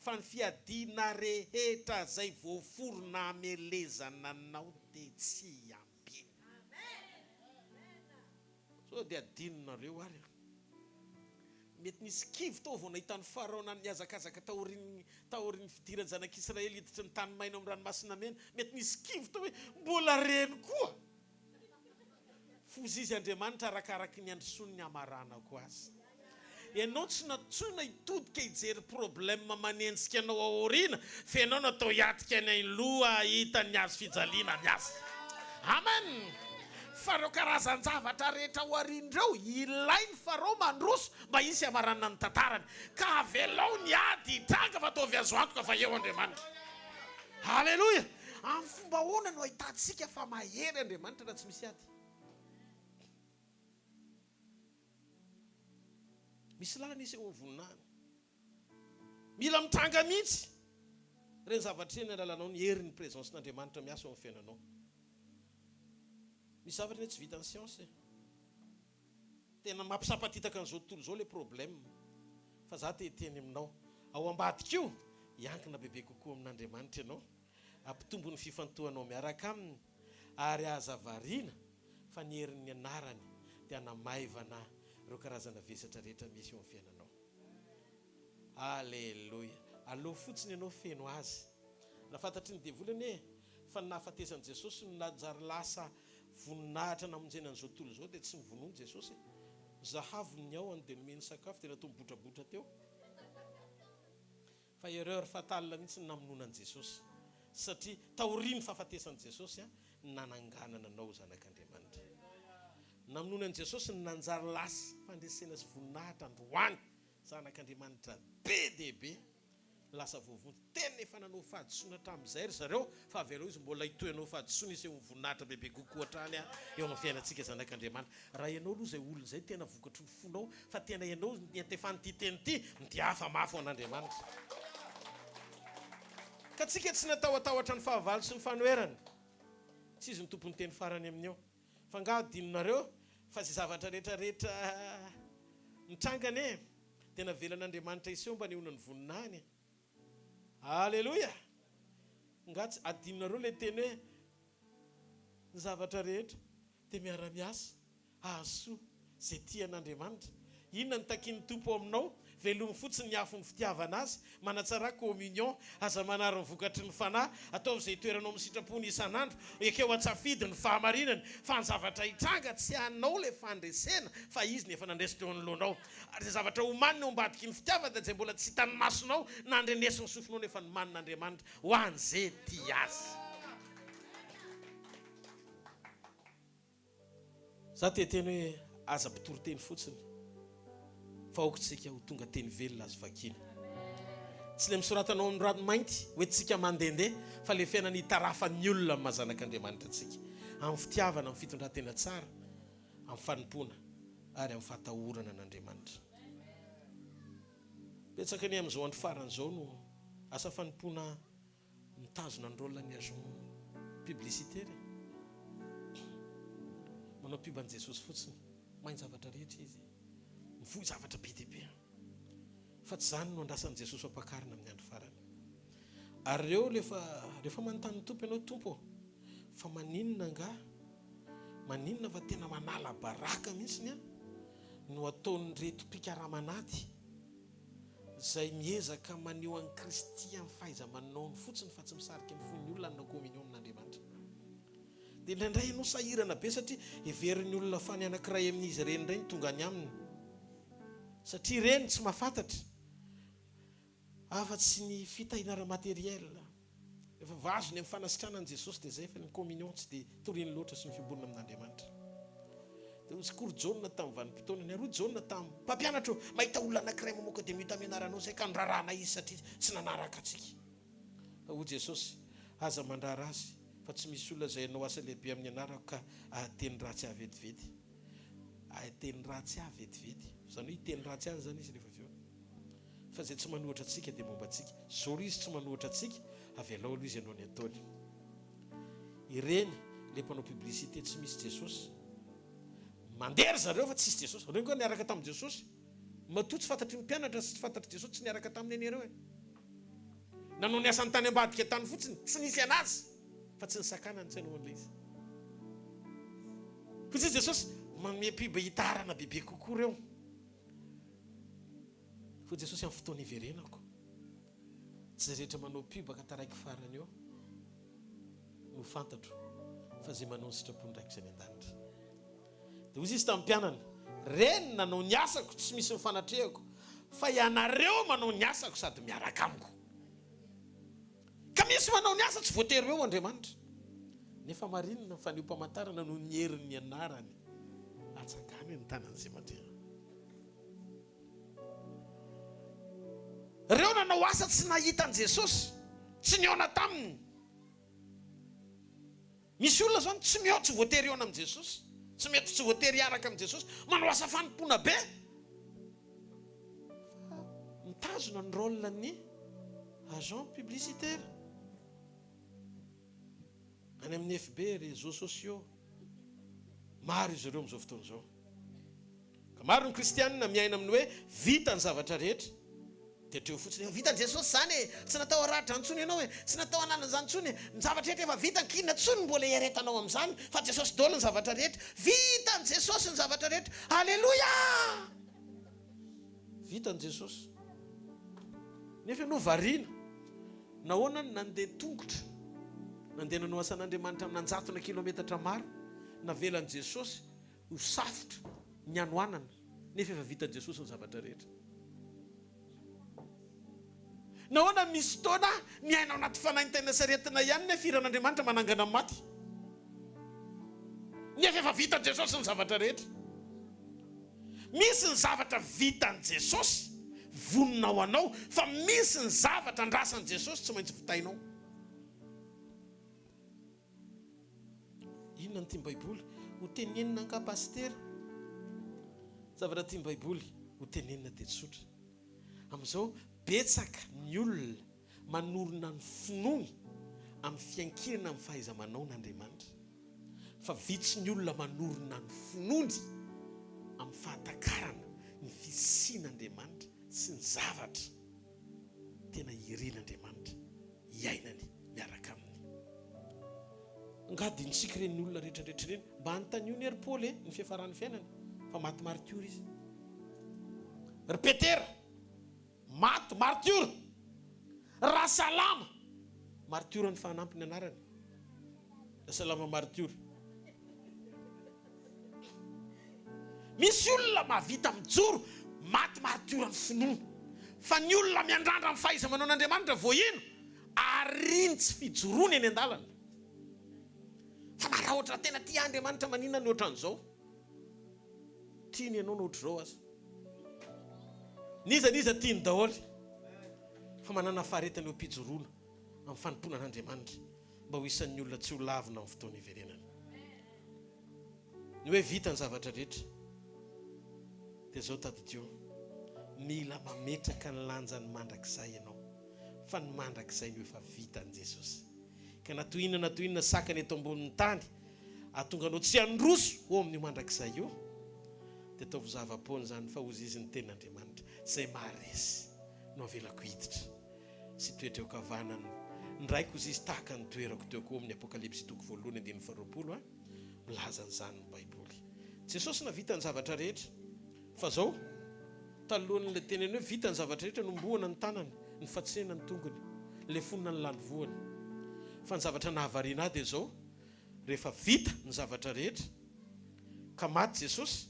fa ny fiadiana rehetra zay voaforona amelezana anao dia tsy ambina. So dia adinonareo ary. Mety nisy kivy tao vao nahita ny Faraona niazakazaka taorin'ny fidiran'ny zanak'Israely hiditra ny tany maina amin'ny ranomasina mena. Mety nisy kivy tao hoe mbola reny koa. Fozy izy Andriamanitra arakaraky ny androsoany ny amaranako azy. Ianao tsy natsoina hitodika hijery problème manenjika anao aoriana fa ianao natao hiatika ny loha hita ny azo fijaliana ny azy. Amen. Farao karazan-javatra rehetra ho arindreo ilainy Farao mandroso mba hisy amarana ny tantarany. Ka avelao ny ady hitranga fa ataovy azo antoka fa eo Andriamanitra. Halleluja. Amin'ny fomba ahoana no ahitantsika fa mahery Andriamanitra raha tsy misy ady? Misy lalana isy eo voninahiny. Mila mitranga mihitsy ireny zavatra eny alalanao ny herin'ny présence n'Andriamanitra miasa ao amin'ny fiainanao. Misy zavatra tsy vita ny siansa. Tena mampisapatitaka an'izao tontolo izao le problème. Fa za te hiteny aminao, ao ambadika io hiankina bebe kokoa amin'Andriamanitra ianao, ampitombo ny fifantohanao miaraka aminy ary azavariana fa ny herin'ny anarany dia hanamaivana ireo karazana vesatra rehetra misy eo amin'ny fiainanao. Alleluia. Aleo fotsiny ianao feno azy. Nafantatry ny devolany fa ny nahafatezan'i Jesosy no najary lasa voninahitra namonjena an'izao tontolo izao dia tsy mivonoany Jesosy. Zahavony ao any dia nomeny sakafo dia natao mibotrabotra teo. Fa erreur fatale mihitsy namonoana an'i Jesosy. Satria taoriany fahafatesan'i Jesosy nananganana anao zanak'Andriamanitra. Namonoana an'i Jesosy ny nanjary lasa fandresena sy voninahitra androany zanak'Andriamanitra be dia be. Lasa voavony tena efa nanao fahadisoana hatramin'izay ry zareo fa avy aloha izy mbola hitohanao fahadisoana izy eo voninahitra bebe kokoa hatrany eo amin'ny fiainantsika zanak'Andriamanitra. Raha ianao aloha izay olona izay tena vokatry ny fonao fa tena ianao niantefany ity teny ity dia hafa mafy ho an'Andriamanitra. Ka tsika tsy natao-atahotra ny fahavalo sy ny fanoherana. Tsy izy ny tompony teny farany amin'io. Fa nga adinonareo fa sy zavatra rehetrarehetra mitrangana tena velan'Andriamanitra iseho mba nehoana ny voninahiny. Halleluja. Ngatsy adinonareo le teny hoe ny zavatra rehetra dia miara-miasa ahasoa zay tian'Andriamanitra. Inona ny takian'ny tompo aminao? Velominy fotsiny ny afon'ny fitiavana azy, manatsara communion, aza manary ny vokatry ny fanahy, ataovy izay toeranao amin'ny sitrapony isan'andro, ekeo atsafidy ny fahamarinany, fa ny zavatra hitranga tsy hanao le fandresena, fa izy nefa nandresy teo anoloanao. Ary izay zavatra homanina ao ambadiky ny fitiavana dia mbola tsy hitan'ny masonao na andrenesy ny sofinao nefa ny manin'Andriamanitra ho an'izay tia azy. Za te teny hoe aza mpitoro teny fotsiny. Fa aokontsika ho tonga teny velona azy vakiny. Tsy le misoratanao amin'ny ranomainty hoe tsika mandehandeha fa le fiainany hitarafan'ny olona amin'ny mazanak'Andriamanitra antsika. Amin'ny fitiavana, amin'ny fitondran-tena tsara, amin'ny fanompoana ary amin'ny fahatahorana an'Andriamanitra. Betsaka ny amin'izao andro faran'izao no asa fanompoana mitazona ny rôle ny agent publicitaire. Manao piban'i Jesosy fotsiny, mahay zavatra rehetra izy. Mivoy zavatra be dia be. Fa tsy zany no andrasan'i Jesosy ampakarina amin'ny andro farany. Ary ireo rehefa manontany ny tompo ianao, tompo fa maninona nga? Maninona fa tena manala baraka mihitsy no ataon'ny reto mpikaramanady izay miezaka maneho an'i Kristy amin'ny fahaiza-manaony fotsiny fa tsy misarika ny fon'ny olona na communion amin'Andriamanitra. dia indraindray ianao sahirana be satria heverin'ny olona fany anankiray amin'izy ireny indray ny tonga any aminy satria ireny tsy mahafantatra afa-tsy ny fitahinara materiel efa vazony amin'ny fanasitranan Jesosy dia zay fa ny communion tsy dia toriany loatra sy ny fibonina amin'Andriamanitra. Dia ozy kory jauna tamin'ny vanim-potoana ny aroa jauna tamin'ny mpampianatra mahita olona anankiray mamoaka dia mita amianaranao zay ka nirarahana izy satria tsy nanaraka atsika. Fa ho Jesosy aza mandrara azy fa tsy misy olona zay anao asa lehibe amin'ny anarako ka ahateny ratsy avetivety. Ahateny ratsy avetivety. Zany hoe hiteny ratsy azy zany izy rehefa avy eo. Fa zay tsy manohatra atsika dia momba atsika. Zao izy tsy manohatra atsika avy alao aloha izy ianao ny ataony. Ireny le mpanao publicité tsy misy Jesosy. Mandery zareo fa tsisy Jesosy. Reny koa niaraka tamin'i Jesosy. Matoa tsy fantatry ny mpianatra sy tsy fantatry Jesosy tsy niaraka taminy eny ireo. Nanao ny asany tany ambadika tany fotsiny tsy nisy anazy fa tsy nisakanany tsy hanao an'ilay izy. Fa tsy Jesosy manome piba hitarana bebe kokoa reo. Fa Jesosy amin'ny fotoana iverenako. Tsy rehetra manao piba ka taraiky farany eo no fantatro fa zay manao ny sitrapony raik'izay ny an-danitra. Dia ozy izy tamin'ny mpianany, reny nanao ny asako tsy misy mifanatrehako fa ianareo manao ny asako sady miaraka amiko. Ka misy manao ny asa tsy voatery eo Andriamanitra. Nefa marinina fa ny mpamantarana no ny herin'ny anarany atsakany ny tanan'izay mandeha. Reo nanao asa tsy nahitan Jesosy, tsy niona taminy. Misy olona zany tsy miao tsy voatery iona amin'ny Jesosy, tsy mety tsy voatery hiaraka amin'ny Jesosy, manao asa fanimpona be. Mitazona ny rôle ny agent publicitaire. Any amin'ny FB, réseaux sociaux. Maro izy ireo amin'izao fotoana izao. Ka maro ny kristianina miaina amin'ny hoe vita ny zavatra rehetra. Dia treo fotsiny vita ny Jesosy zany tsy natao aratra antsony ianao tsy natao anana zany tsony ny zavatra rehetra efa vita kinona tsony mbola iaretanao amin'izany fa Jesosy daholo ny zavatra rehetra. Vita ny Jesosy ny zavatra rehetra. Alleluia! Vita ny Jesosy. Nefa ianao variana. Nahoana ny nandeha tongotra. Nandeha nanao asan'Andriamanitra amin'ny 100 kilometatra maro. Navelan'i Jesosy ho safotra ny anoanana. Nefa efa vita ny Jesosy ny zavatra rehetra. Nahoana misy taona miaina ao anaty fanaintena saretina ihany nefa iran'Andriamanitra manangana amin'ny maty. Nefa efa vita ny Jesosy ny zavatra rehetra. Misy ny zavatra vita ny Jesosy vonona ho anao, fa misy ny zavatra andrasan'i Jesosy tsy maintsy vitainao. Inona ny tiany Baiboly? Ho tenenina ka pastera. Zavatra tiany Baiboly ho tenenina dia tsotra. Amin'izao betsaka ny olona manorona ny finoany amin'ny fiankirana amin'ny fahaiza-manao n'Andriamanitra. Fa vitsy ny olona manorona ny finoany amin'ny fahatakarana ny fisian'Andriamanitra sy ny zavatra tena irian'Andriamanitra iainany miaraka aminy. Ngadintsika ireny olona rehetrarehetra ireny mba anontany ny ery Paoly ny fiafaran'ny fiainany fa maty martyr izy. Ry Petera maty martyr. Rasalama martyr ny fanampiny anarany. Rasalama martyr. Misy olona mahavita mijoro maty martyr ny finoana. Fa ny olona miandrandra amin'ny fahaiza-manao n'Andriamanitra voaino ariny tsy fijoroany eny an-dalana. Fa raha ohatra tena tia Andriamanitra maninona ny ohatran'izao? Tiany ianao no ohatr'izao aza. Niza tiany daholo. Fa manana faharetany eo am-pijoroana amin'ny fanimpona an'Andriamanitra mba ho isan'ny olona tsy ho lavina amin'ny fotoana iverenana. Ny hoe vita ny zavatra rehetra. Dia zao tadidio, mila mametraka ny lanjany mandrakizay ianao. Fa ny mandrakizay ny efa vita ny Jesosy. Ka natoinana sakany eto ambonin'ny tany ahatonga anao tsy handroso ho amin'ny mandrakizay io. Dia ataovy zava-poana zany fa ozy izy ny ten'Andriamanitra zay maharesy no avelako hiditra sy toetra eo kavanany. Ndraiky ozy izy tahaka ny toerako teo koa amin'ny Apokalipsy 2:20 milaza an'izany ny Baiboly. Jesosy navita ny zavatra rehetra. Fa zao talohan'ilay teneny hoe vita ny zavatra rehetra nombohana ny tanany, ny fatsena ny tongony, le fonina ny lany voany. Fa ny zavatra nahavariana dia zao rehefa vita ny zavatra rehetra ka maty Jesosy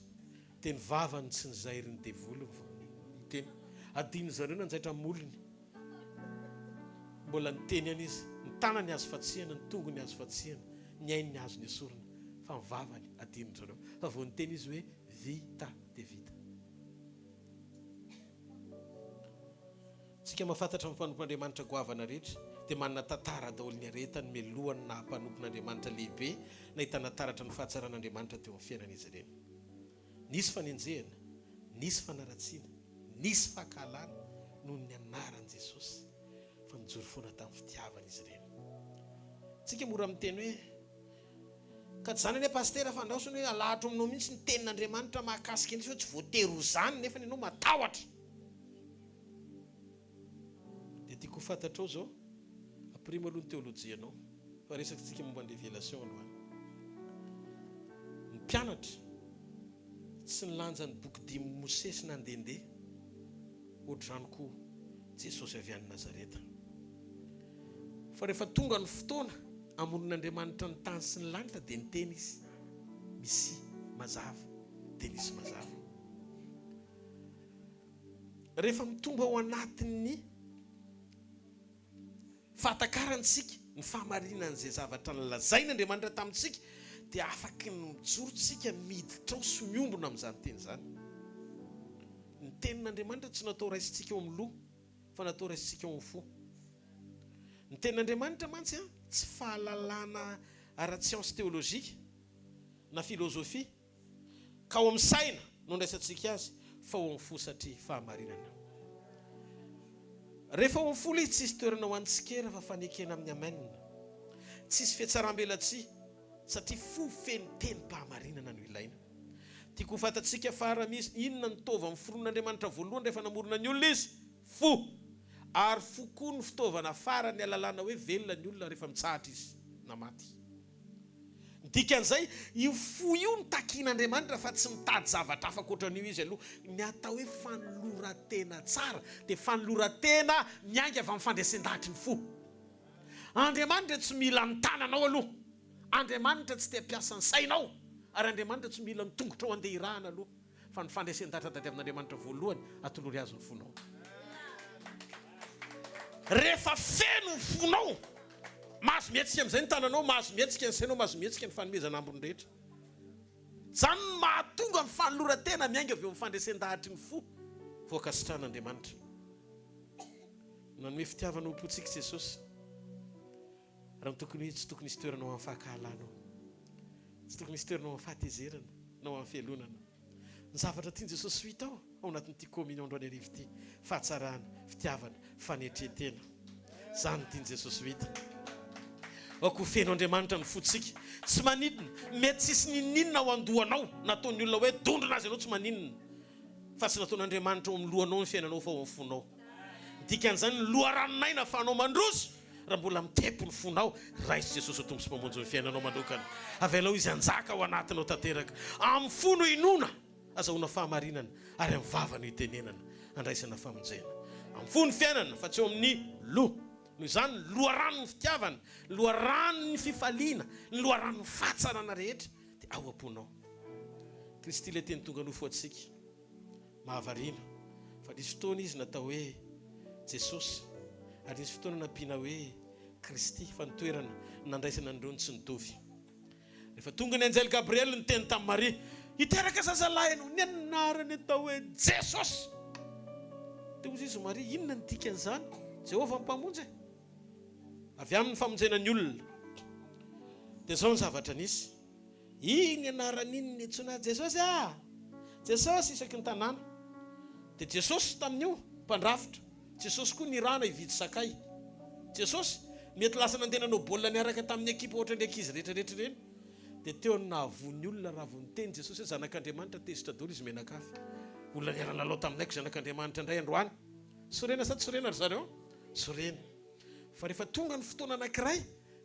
dia ny vavany tsy nizairy ny devoly teny adiny zareo nanjaitra molony mbola niteny any izy ny tanany azo fatsihana ny tongony azo fatsihana ny ainy azo ny esorina fa ny vavany adiny zareo fa vao niteny izy hoe vita dia vita. Tsika mahafantatra ny mpanompon'Andriamanitra goavana rehetra dia manana tantara daholo ny aretany melohany na mpanompon'Andriamanitra lehibe nahitana taratra ny fahatsaran'Andriamanitra teo amin'ny fiainan'izy ireny. Nisy fanenjehana, nisy fanaratsiana, nisy fahakalana noho ny anaran'i Jesosy fa nijory foana tamin'ny fitiavana izy ireny. Tsika mora miteny hoe ka tsy zany anie pastera fandraosony hoe alahatra aminao mihitsy ny tenin'Andriamanitra mahakasika ny tsy voatery ho zany nefa ianao matahotra. Dia tiako fantatrao zao aprimo aloha ny teolojianao fa resaka tsika momba ny révélation aloha. Ny mpianatra tsy nilanja ny boky 10 Mose sy nandehandeha ohatr'izany koa Jesosy avy any Nazareta. Fa rehefa tonga ny fotoana amoron'Andriamanitra ny tany sy ny lanitra dia niteny izy misy mazava dia nisy mazava. Rehefa mitomba ao anatin'ny fahatakaranytsika ny fahamarinan'izay zavatra nolazain'Andriamanitra tamintsika dia afaky mijorontsika miditra ao sy miombona amin'izany teny zany. Ny tenin'Andriamanitra tsy natao raisitsika eo amin'ny loha fa natao raisitsika eo amin'ny fo. Ny tenin'Andriamanitra mantsy tsy fahalalana ara-tsiansy teolojika na filozofia ka ao amin'ny saina no ndraisantsika azy fa ao amin'ny fo satria fahamarinana. Rehefa ao amin'ny fo izy tsisy toerana ho antsikera fa fanekena amin'ny amenina, tsisy fiatsaram-belatsia satria fo feno tenim-pahamarinana no ilaina. Tiako ho fantatsika fa ara-misy inona nitaova amin'ny foron'Andriamanitra voalohany rehefa namorona ny olona izy? Fo. Ary fo koa ny fitaovana farany alalana hoe velona ny olona rehefa mitsahatra izy na maty. Dikan'izay io fo io ny takian'Andriamanitra fa tsy mitady zavatra hafa ankoatran'io izy aloha. Ny atao hoe fanoloran-tena tsara dia fanoloran-tena mianga avy amin'ny fandraisan-dahatra ny fo. Andriamanitra tsy mila ny tananao aloha. Andriamanitra tsy te hampiasa ny sainao. Ary Andriamanitra tsy mila ny tongotra ao andeha irahana aloha. Fa ny fandraisan-dahatra tady amin'Andriamanitra voalohany atolory azy ny fonao. Rehefa feno ny fonao, mahazo mihetsika amin'izay ny tananao, mahazo mihetsika ny sainao, mahazo mihetsika ny fanomezana ambony rehetra. Zany mahatonga ny fanoloran-tena miainga avy eo amin'ny fandraisan-dahatra ny fo voakasitran'Andriamanitra. Nanome fitiavana hompontsika Jesosy. Raha tokony tsy tokony hisy toerana ho amin'ny fahakalana, tsy tokony hisy toerana ho amin'ny fahatezerana na ho amin'ny fialonana. Ny zavatra tiany Jesosy ho hita ao anatin'ity communion androany arivo ity, fahatsarana, fitiavana, fanetretena. Zany tiany Jesosy ho hita. Ako feno Andriamanitra ny fotsika. Tsy maninona, mety tsisy ninina ao andohanao, nataon'ny olona hoe dondrona azy ianao tsy maninona. Fa tsy nataon'Andriamanitra ao amin'ny lohanao ny fiainanao fa ao amin'ny fonao. Dikan'izany ny loharanonay na fanao mandroso. Raha mbola mitempo ny fonao, raisy Jesosy ho tompo sy mamonjy ny fiainanao mandokana. Avelao izy anjaka ao anatinao tanteraka. Amin'ny fo no inona, azahoana fahamarinana, ary amin'ny vava no itenenana, andraisana famonjena. Amin'ny fo ny fiainana fa tsy eo amin'ny loha. Noho izany loharano ny fitiavana, loharano ny fifaliana, ny loharano ny fahatsarana rehetra dia ao am-ponao. Kristy ilay teny tonga nofo antsika. Mahavariana. Fa nisy fotoana izy natao hoe Jesosy, ary nisy fotoana nampiana hoe Kristy fa nitoerana nandraisana andreo tsy nitovy. Rehefa tonga ny anjely Gabriel ny teny tamin'ny Maria, hiteraka zazalahy ianao, ny anarany atao hoe Jesosy. Dia hozy izy Maria, inona ny dikan'izany? Jehovah mpamonjy. Avy amin'ny famonjena ny olona. Dia zao ny zavatra nisy. Iny anarany iny ny antsoina Jesosy Jesosy isaky ny tanàna. Dia Jesosy tamin'io mpandrafitra. Jesosy koa ny rana hividy sakay. Jesosy mety lasa nandehananao baolina niaraka tamin'ny ekipa ohatra ny ankizy rehetrarehetra ireny. Dia teo ny nahavon'ny olona raha vao niteny Jesosy hoe zanak'Andriamanitra tezitra daholo izy menakafy. Olona niara-lalao taminaiko zanak'Andriamanitra indray androany. Sorena sa tsy sorena ry zareo? Sorena. Fa rehefa tonga ny fotoana anankiray,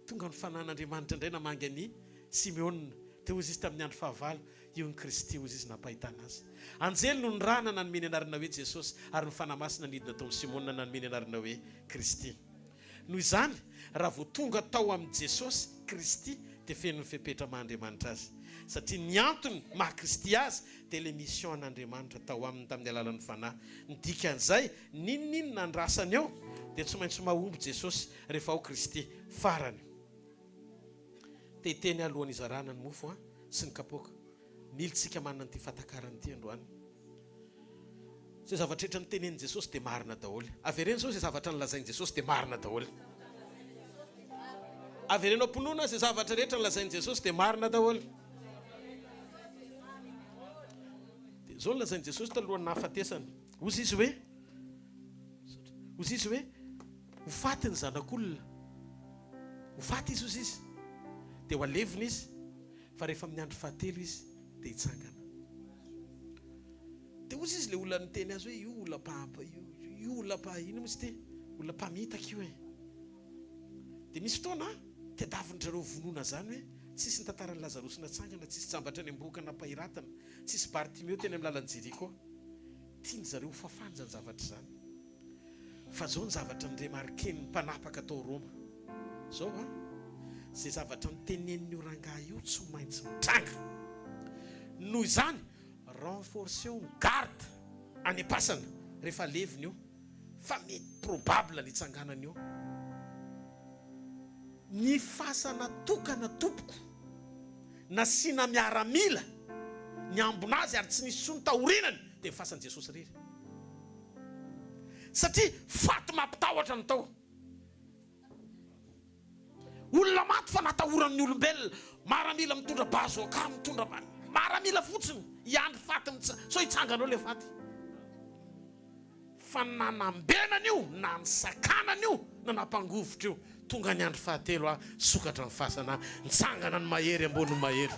tonga ny fanan'Andriamanitra indray namangy ny Simeona. Teo izy tamin'ny andro fahavalo, io ny Kristy hozy izy napahitana azy. Anjely no ny rana nanome ny anarana hoe Jesosy, ary ny fanamasina nidina tao amin'ny Simeona nanome ny anarana hoe Kristy. Noho izany, raha vao tonga tao amin'ny Jesosy, Kristy, dia feno ny fepetra mahandriamanitra azy satria ny antony maha-kristy azy dia le mission an'Andriamanitra tao aminy tamin'ny alalan'ny fanahy. Ny dikan'izay ninonino nandrasany eo dia tsy maintsy mahomby Jesosy rehefa ao Kristy farany. Dia iteny alohan'ny izarana ny mofo sy ny kapoaka. Militsika manana n'ity fatakarany ity androany. Zay zavatra rehetra nitenen'i Jesosy dia marina daholo. Avereny zao zay zavatra nolazain'i Jesosy dia marina daholo. Averenao mponoana zay zavatra rehetra nolazain'i Jesosy dia marina daholo. Dia zao nolazain'i Jesosy talohan'ny nahafatesany. Ozy izy hoe ho faty ny zanak'olona. Ho faty izy ozy izy. Dia ho alevina izy. Fa rehefa amin'ny andro fahatelo izy dia hitsangana. Dia ozy izy le olona niteny azy hoe io olona ino misy ty olona mpamitaka io e. Dia misy fotoana tadiavin'ireo vonoana zany hoe tsisy ny tantaran'ny Lazarosy natsangana, tsisy jambatra ny amboka nampahiratana, tsisy Bartimeo teny amin'ny lalan'ny Jeriko. Tiany zareo fafany zany zavatra zany. Fa zao ny zavatra nremarkeny ny mpanapaka tao Roma. Zao zay zavatra nitenen'ny rangahy io tsy maintsy mitranga. Noho izany renforcement ny garde any am-pasana rehefa leviny io fa mety probable ny itsanganany io. Ny fasana tokana tompoko nasiana miaramila ny ambona azy ary tsy nisy sony taorinany dia fasan'i Jesosy rery. Satria faty mampitahotra ny tao. Olona maty fa natahoran'ny olombelona. Maramila mitondra bazoka, mitondra maramila fotsiny iandry faty so hitsanganao le faty. Fa nanambenany io, nansakanany io, nanampangovotra io, tonga ny andro fahatelo sokatra ny fasana, nitsangana ny mahery ambony mahery.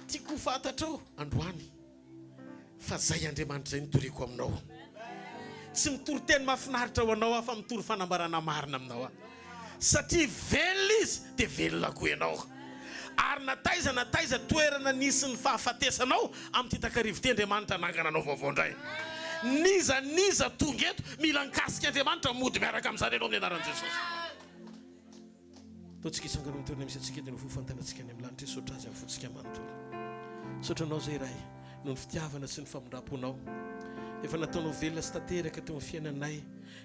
Tiako fantatra androany fa zay Andriamanitra zay nitoriko aminao. Tsy mitory teny mahafinaritra ho anao fa mitory fanambarana marina aminao. Satria velona izy dia velona koa ianao. Ary nataiza toerana nisy ny fahafatesanao amin'ny takarivo ty Andriamanitra nangana anao vaovao indray. Niza tonga eto mila nikasika Andriamanitra mody miaraka amin'izany ianao amin'ny anaran'i Jesosy. Ataontsika isangana amin'ny toerana misy antsika dia no fofantanantsika any amin'ny lanitra sotra azy amin'ny fotsika manontolo. Sotranao zay iray noho ny fitiavana sy ny famindraponao. Efa nataonao velona sy tanteraka teo amin'ny fiainanay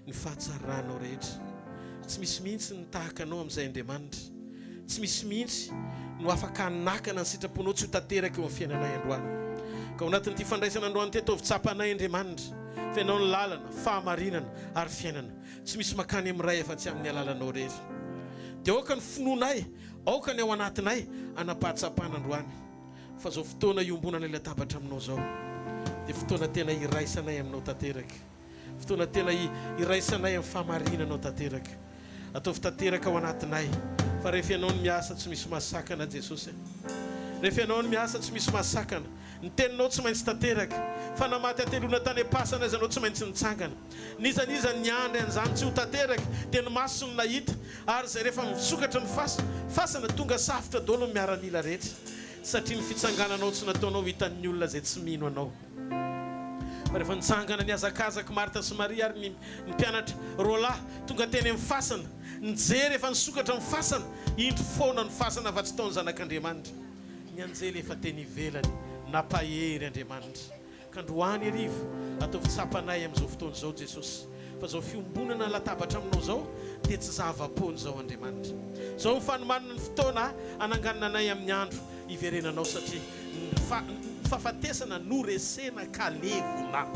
ny fahatsaranao rehetra. Tsy misy mihitsy ny tahaka anao amin'izay Andriamanitra. Tsy misy mihitsy no afaka hanakana ny sitraponao tsy ho tanteraka eo amin'ny fiainanay androany. Ka ao anatin'ity fandraisana androany ty ataovy tsapanay Andriamanitra. Fiainao ny lalana, fahamarinana ary fiainana. Tsy misy makany amin'iray efa tsy amin'ny alalanao rery. Dia aoka ny finoanay, aoka ny ao anatinay anapahatsapana androany. Fa zao fotoana iombonana ilay latabatra aminao zao dia fotoana tena iraisanay aminao tanteraka. Fotoana tena iraisanay amin'ny fahamarinanao tanteraka. Ataovy tanteraka ao anatinay. Fa rehefa ianao ny miasa tsy misy masakana Jesosy. Rehefa ianao ny miasa tsy misy masakana. Ny teninao tsy maintsy tanteraka. Fa namaty atelona tany am-pasana izy anao tsy maintsy nitsangana. Nizaniza ny andry an'izany tsy ho tanteraka dia ny maso no nahita. Ary zay rehefa misokatra ny fasana tonga safotra daholo ny miaramila rehetra. Satria ny fitsangananao tsy nataonao hitan'ny olona zay tsy mino anao. Fa rehefa nitsangana ny azakazaka Marta sy Maria ary ny mpianatra roalahy tonga teny amin'ny fasana. Nijery efa nisokatra amin'ny fasana, indro foana ny fasana fa tsy taon'ny zanak'Andriamanitra. Ny anjely efa teny ivelany, nampahery Andriamanitra. Ka androany arivo ataovy tsapanay amin'izao fotoana izao Jesosy. Fa zao fiombonana latabatra aminao zao dia tsy zava-pony zao Andriamanitra. Zao mifanomanana ny fotoana ananganana anay amin'ny andro iverenanao satria fahafatesana noresena kalevona.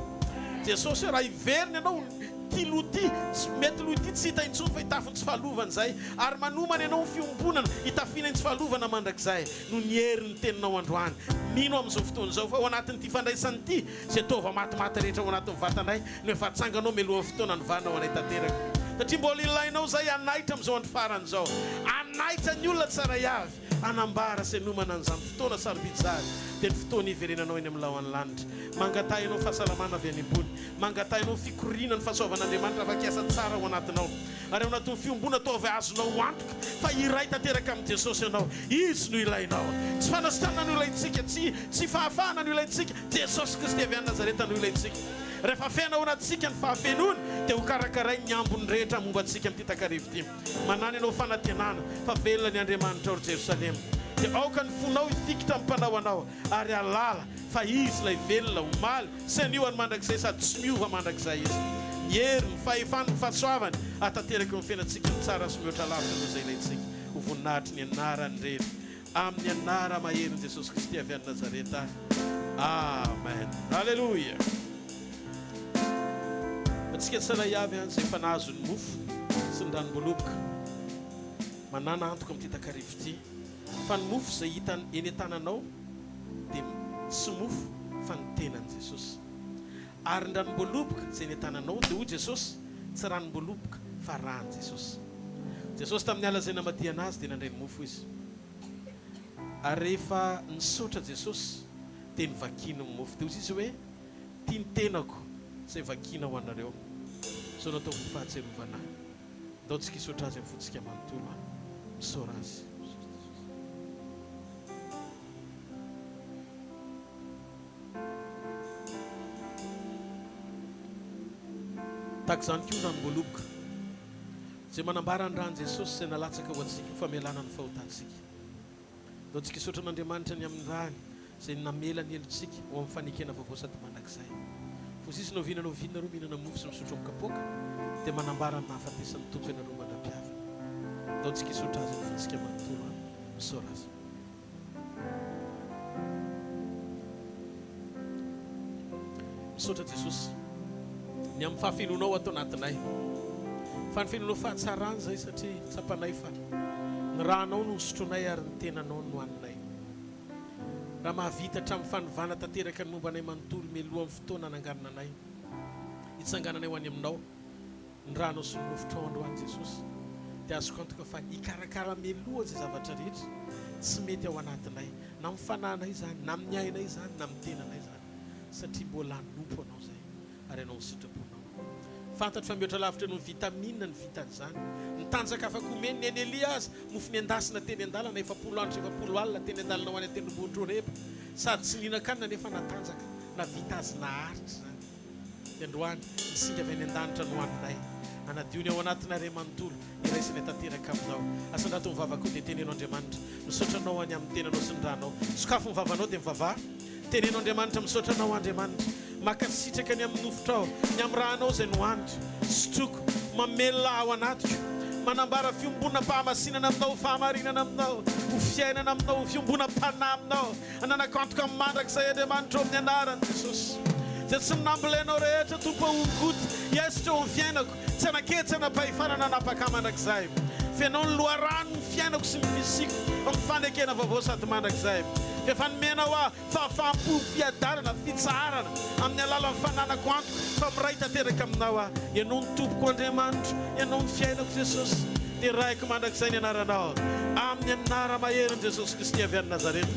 Jesosy raha iverina ianao tiloti mety loti tsy hita intsony fa hitafiny tsy fahalovana zay ary manomana ianao ny fiombonana hitafina tsy fahalovana mandrakizay no ny herin'ny teninao androany. Mino amin'izao fotoana izao fa ao anatin'ity fandraisany ity zay tova matimaty rehetra ao anatin'ny vatanay no efa tsanganao mialohan'ny fotoana ny vanao anay tanteraka. Satria mbola ilainao zay anaitra amin'izao andro farany zao. Anaitra ny olona tsara avy anambara sy nomana an'izany fotoana sarobidy zary dia ny fotoana iverenanao eny amin'ny laoan'ny lanitra. Mangatay ianao fahasalamana avy any ambony. Mangatay ianao fikoriana ny fahasoavan'Andriamanitra afa-kiasa tsara ao anatinao. Ary ao anatin'ny fiombona ataovy azonao antoka fa iray tanteraka amin'ny Jesosy ianao. Izy no ilainao. Tsy fanasitrana no ilaintsika, tsy fahafahana no ilaintsika. Jesosy Kristy avy any Nazareta no ilaintsika. rehefa fena ao anatsika ny fahafenony dia ho karakarai ny ambony rehetra momba antsika amin'ity takarivo ity manany ianao fanantenana fa velona ny Andriamanitra ao Jerosalema dia aoka ny fonao ifikitra amin'ny mpanao anao ary alala fa izy ilay velona omaly sy anioany mandrakizay sady tsy miova mandrakizay izy ny hery ny fahefany ny fahasoavany atanteraka ny fiainantsika ny tsara sy mihoatra lavitra noho izay ilayntsika ho voninahitry ny anarany reny amin'ny anara mahery Jesosy Kristy avy any Nazareta. Amen. Halleluja. Antsika tsara avy any izay efa nahazo ny mofo sy ny ranom-boaloboka manana antoka amin'ity takarivo ity fa ny mofo izay hita eny an-tananao dia tsy mofo fa ny tenan'i Jesosy ary ny ranom-boaloboka izay eny an-tananao dia hoy Jesosy tsy ranom-boaloboka fa rany Jesosy. Jesosy tamin'ny ala izay namadia anazy dia nandray ny mofo izy ary rehefa nisaotra Jesosy dia nivakina ny mofo dia hozy izy hoe tia ny tenako izay vakina ho anareo so natao ho fahatserovana daontsika hisaotra azy amin'ny fotsika manontolo misaora azy. Tahaka izany koa ranom-boaloboka izay manambara ny rany Jesosy izay nalatsaka ho antsika famelana ny fahotantsika. Daontsika hisaotra an'Andriamanitra ny amin'ny rany izay namela ny elontsika ho amin'ny fanekena vaovao sady mandrakizay. Fozy izy novinanao roa mihinana mofo sy misotro amin'ny kapoaka dia manambara ny nahafatesan'ny tompo ianareo mandra-piavana. Daontsika hisaotra azy amin'ny fotsika manontolo misaora azy. Misaotra Jesosy ny amin'ny fahafenonao atao anatinay fa ny fenonao fahatsarany zay satria tsapanay fa ny ranao no nisotronay ary ny tenanao no hoaninay raha mahavita hatramin'ny fanovana tanteraka ny momba anay manontolo mialoha amin'ny fotoana nanganana anay hitsangananay ho any aminao ny ranao sy ny nofotro ao androany Jesosy dia azoko antoka fa hikarakara mialoha zay zavatra rehetra tsy mety ao anatinay na amin'ny fananay zany na amin'ny ainay zany na amin'ny tenanay zany satria mbola nompo anao zay ary anao sitraponao fantatra fa mihoatra lavitra no vitamina ny vitan'izany ny tanjaka afaka omeny ny eny Elias mofo niendasina teny an-dalana 7 andro 7 alina teny an-dalana ho any an-tendrombohitra reba sady tsy nihinan-kanina nefa natanjaka na vita azy naharitra zany dia androany nisinga avy any an-danitra no hoaninay anadiony ao anatinareo manontolo iraisany tanteraka aminao asandrato mivavaka dia tenenao Andriamanitra misaotranao any amin'ny tenanao sy ny ranao sokafo mivavanao dia mivavaha tenenao Andriamanitra misaotranao Andriamanitra makasitraka ny amin'ny nofotrao ny amin'ny ranao izay nohanitro sotroko mamelona ao anatiko manambara fiombona pahamasinana aminao fahamarinana aminao ho fiainana aminao ho fiombona pana aminao ananakantoka amin'ny mandrakizay Andriamanitra ao amin'ny anarany Jesosy zay tsy minambolenao rehetra tompo onkoty iesitra eo amin'ny fiainako tsy anaketsy anapahifanana anapaka mandrakizay fianao ny loharano ny fiainako sy ny fisiko amin'ny fanekena vaovao sady mandrakizay efa nomena hoa fahafaham-po fiadarana fitsarana amin'ny alalan'ny fananako antoko fa miray tanteraka aminao a ianao ny tompoko Andriamanitra ianao ny fiainako Jesosy dia raiko mandrakizay ny anaranao amin'ny anara mahery Jesosy Kristy avy any Nazareta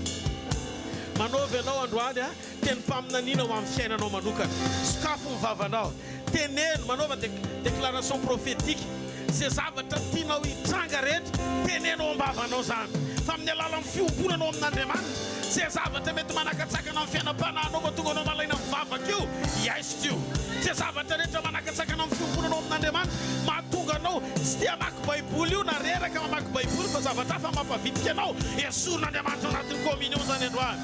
manaovy ianao androany a teny mpaminaniana ho amin'ny fiainanao manokana sokafo mivavanao teneno manaova déclaration prophétique zay zavatra tianao hitranga rehetra tenenao ambavanao zany fa amin'ny alalan'ny fiombonanao amin'Andriamanitra zay zavatra mety manakatsakana amin'ny fiainam-pananao mahatonga anao malaina mivavaka io iaisy io zay zavatra rehetra manakatsakana amin'ny fiombonanao amin'Andriamanitra mahatonga anao tsy tia mamaky baiboly io na reraka mamaky baiboly fa zavatra hafa mampavitika anao esorin'Andriamanitra anatin'ny communion zany androany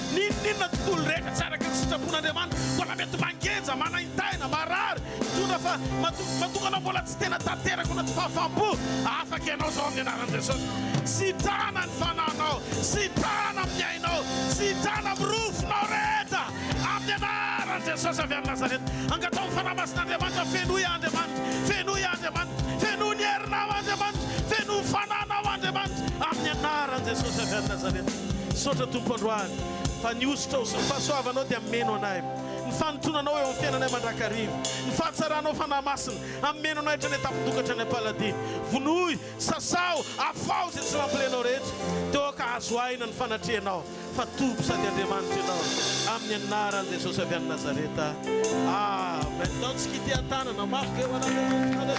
ninona tontolo rehetra tsy araka ny sitrapon'Andriamanitra mbola mety mangenja manaintaina marary mitondra fa mahatonga anao mbola tsy tena tanteraka anaty fahafaham-po afaka ianao zao amin'ny anaran'i Jesosy sitrana ny fananao sitrana amin'ny ainao sitrana amin'ny rofonao rehetra amin'ny anaran'i Jesosy avy any Nazareta angatao ny fanahy masin'Andriamanitra fenoy Andriamanitra fenoy ny herinao Andriamanitra fenoy ny fananao Andriamanitra amin'ny anaran'i Jesosy avy any Nazareta sotra tompo androany fa ny osotra sy ny fahasoavanao dia ameno anay ny fanotonanao eo amin'ny fiainanay mandrakarivo ny fahatsaranao fanahy masina ameno anay hatrany tapidokatra ny paladiny vonoy sasao afao zay tsy mampilenao rehetra teo ka azo aina ny fanatrehanao fa tompo sady Andriamanitra ianao amin'ny anaran'i Jesosy avy any Nazareta amen. Daontsika ity an-tanana marika eo anay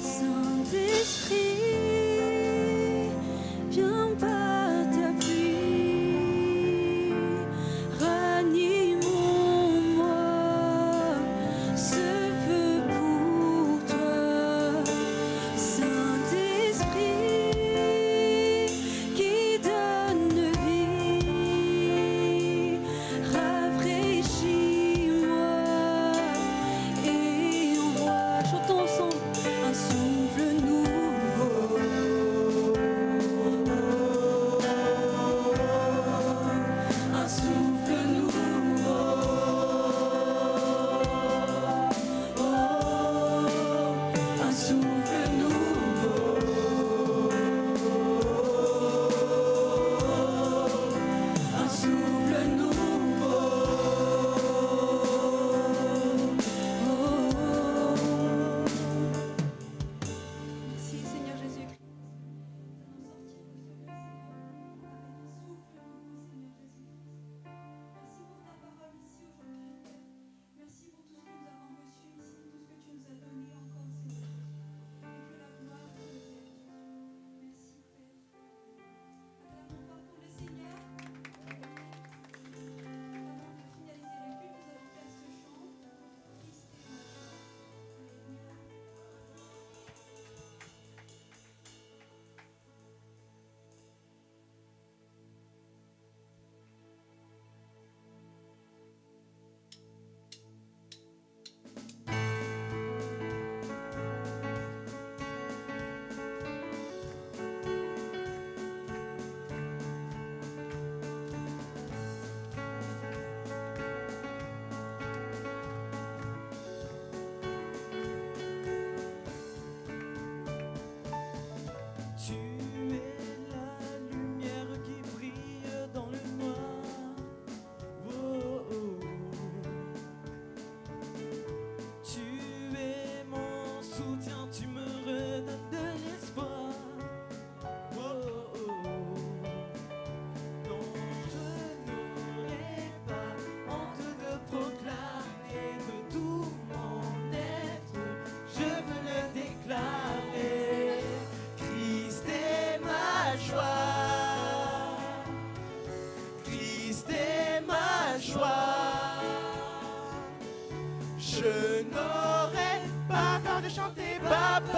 Saint-Esprit, viens par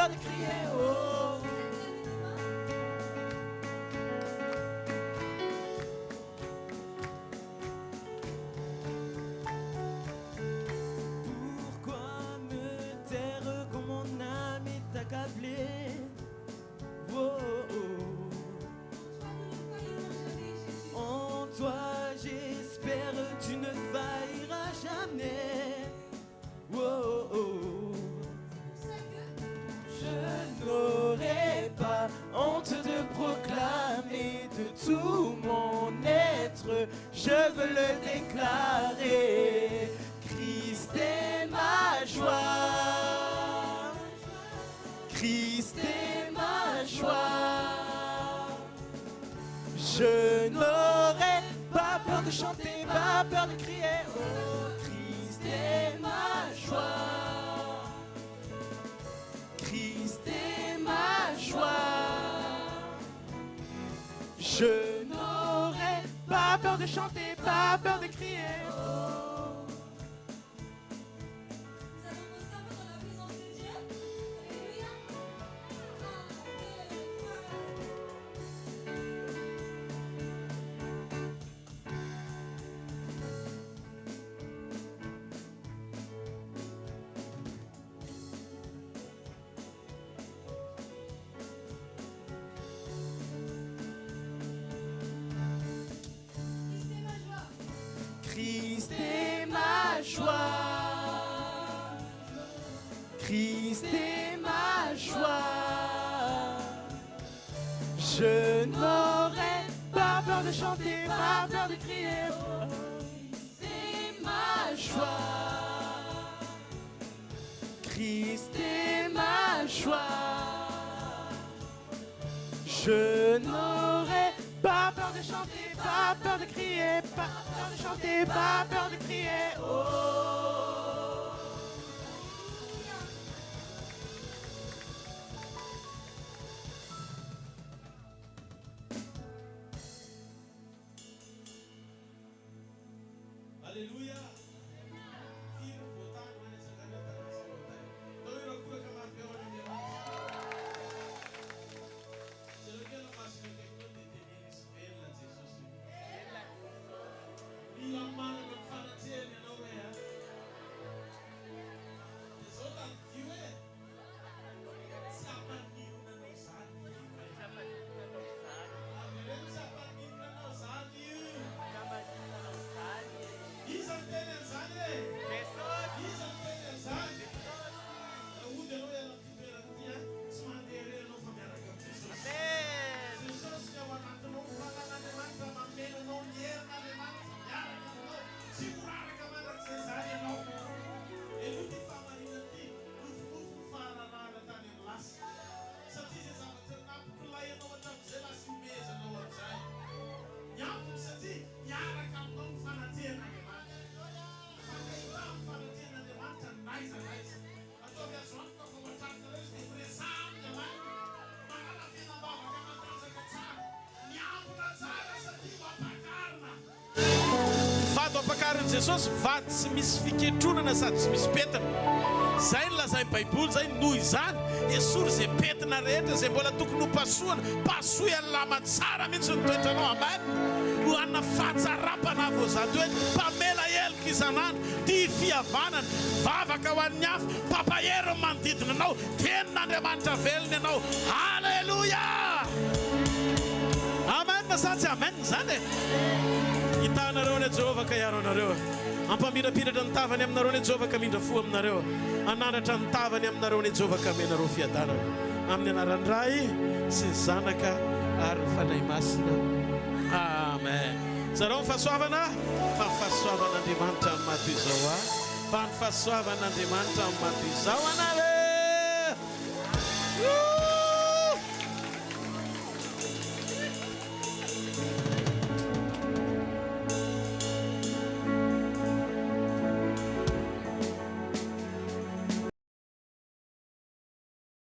peur de crier. Oh. Pourquoi me taire quand mon âme est accablée? Oh, oh. En toi j'espère, tu ne failliras jamais. Oh, oh. Je n'aurai pas honte de proclamer de tout mon être, je veux le déclarer. Christ est ma joie, Christ est ma joie. Je n'aurai pas peur de chanter, pas peur de crier. Oh, Christ est ma joie, Christ est ma joie. Je n'aurai pas peur de chanter, pas peur de crier. Oh. Christ est ma joie, Christ est ma joie. Je n'aurai pas peur de chanter, pas peur de crier. Oh, Christ est ma joie, Christ est ma joie. Je n'aurai pas peur de chanter, pas peur de crier, pas peur de chanter, pas peur de crier. Oh. Alléluia. Apakarin Jesosy vady tsy misy fiketronana sady tsy misy petana. Zay ny lazay Baiboly zay noho izany esory zay petina rehetra zay mbola tokony ho pasohana, pasohy alama tsara mihitsy ny toetranao. Amen. Ho anna fahatsarapana voazady hoe mpamela helika izanana, tia fihavanana, vavaka ho an'ny hafa, papahery manodidina anao, tenin'Andriamanitra velona ianao. Halleluja. Amen. Masatsy amen zany. Hitanareo ny Jehovah ka hiaro anareo. Ampamirapiratra ny tavany aminareo ny Jehovah ka mindra fo aminareo. Anandratra ny tavany aminareo ny Jehovah ka menareo fiadanana. Amin'ny anaran'ny Ray sy ny Zanaka ary ny Fanahy Masina. Amen. Zareo ny fahasoavana, fa ny fahasoavan'Andriamanitra amin'ny maty izao. Fa ny fahasoavan'Andriamanitra amin'ny maty izao anareo.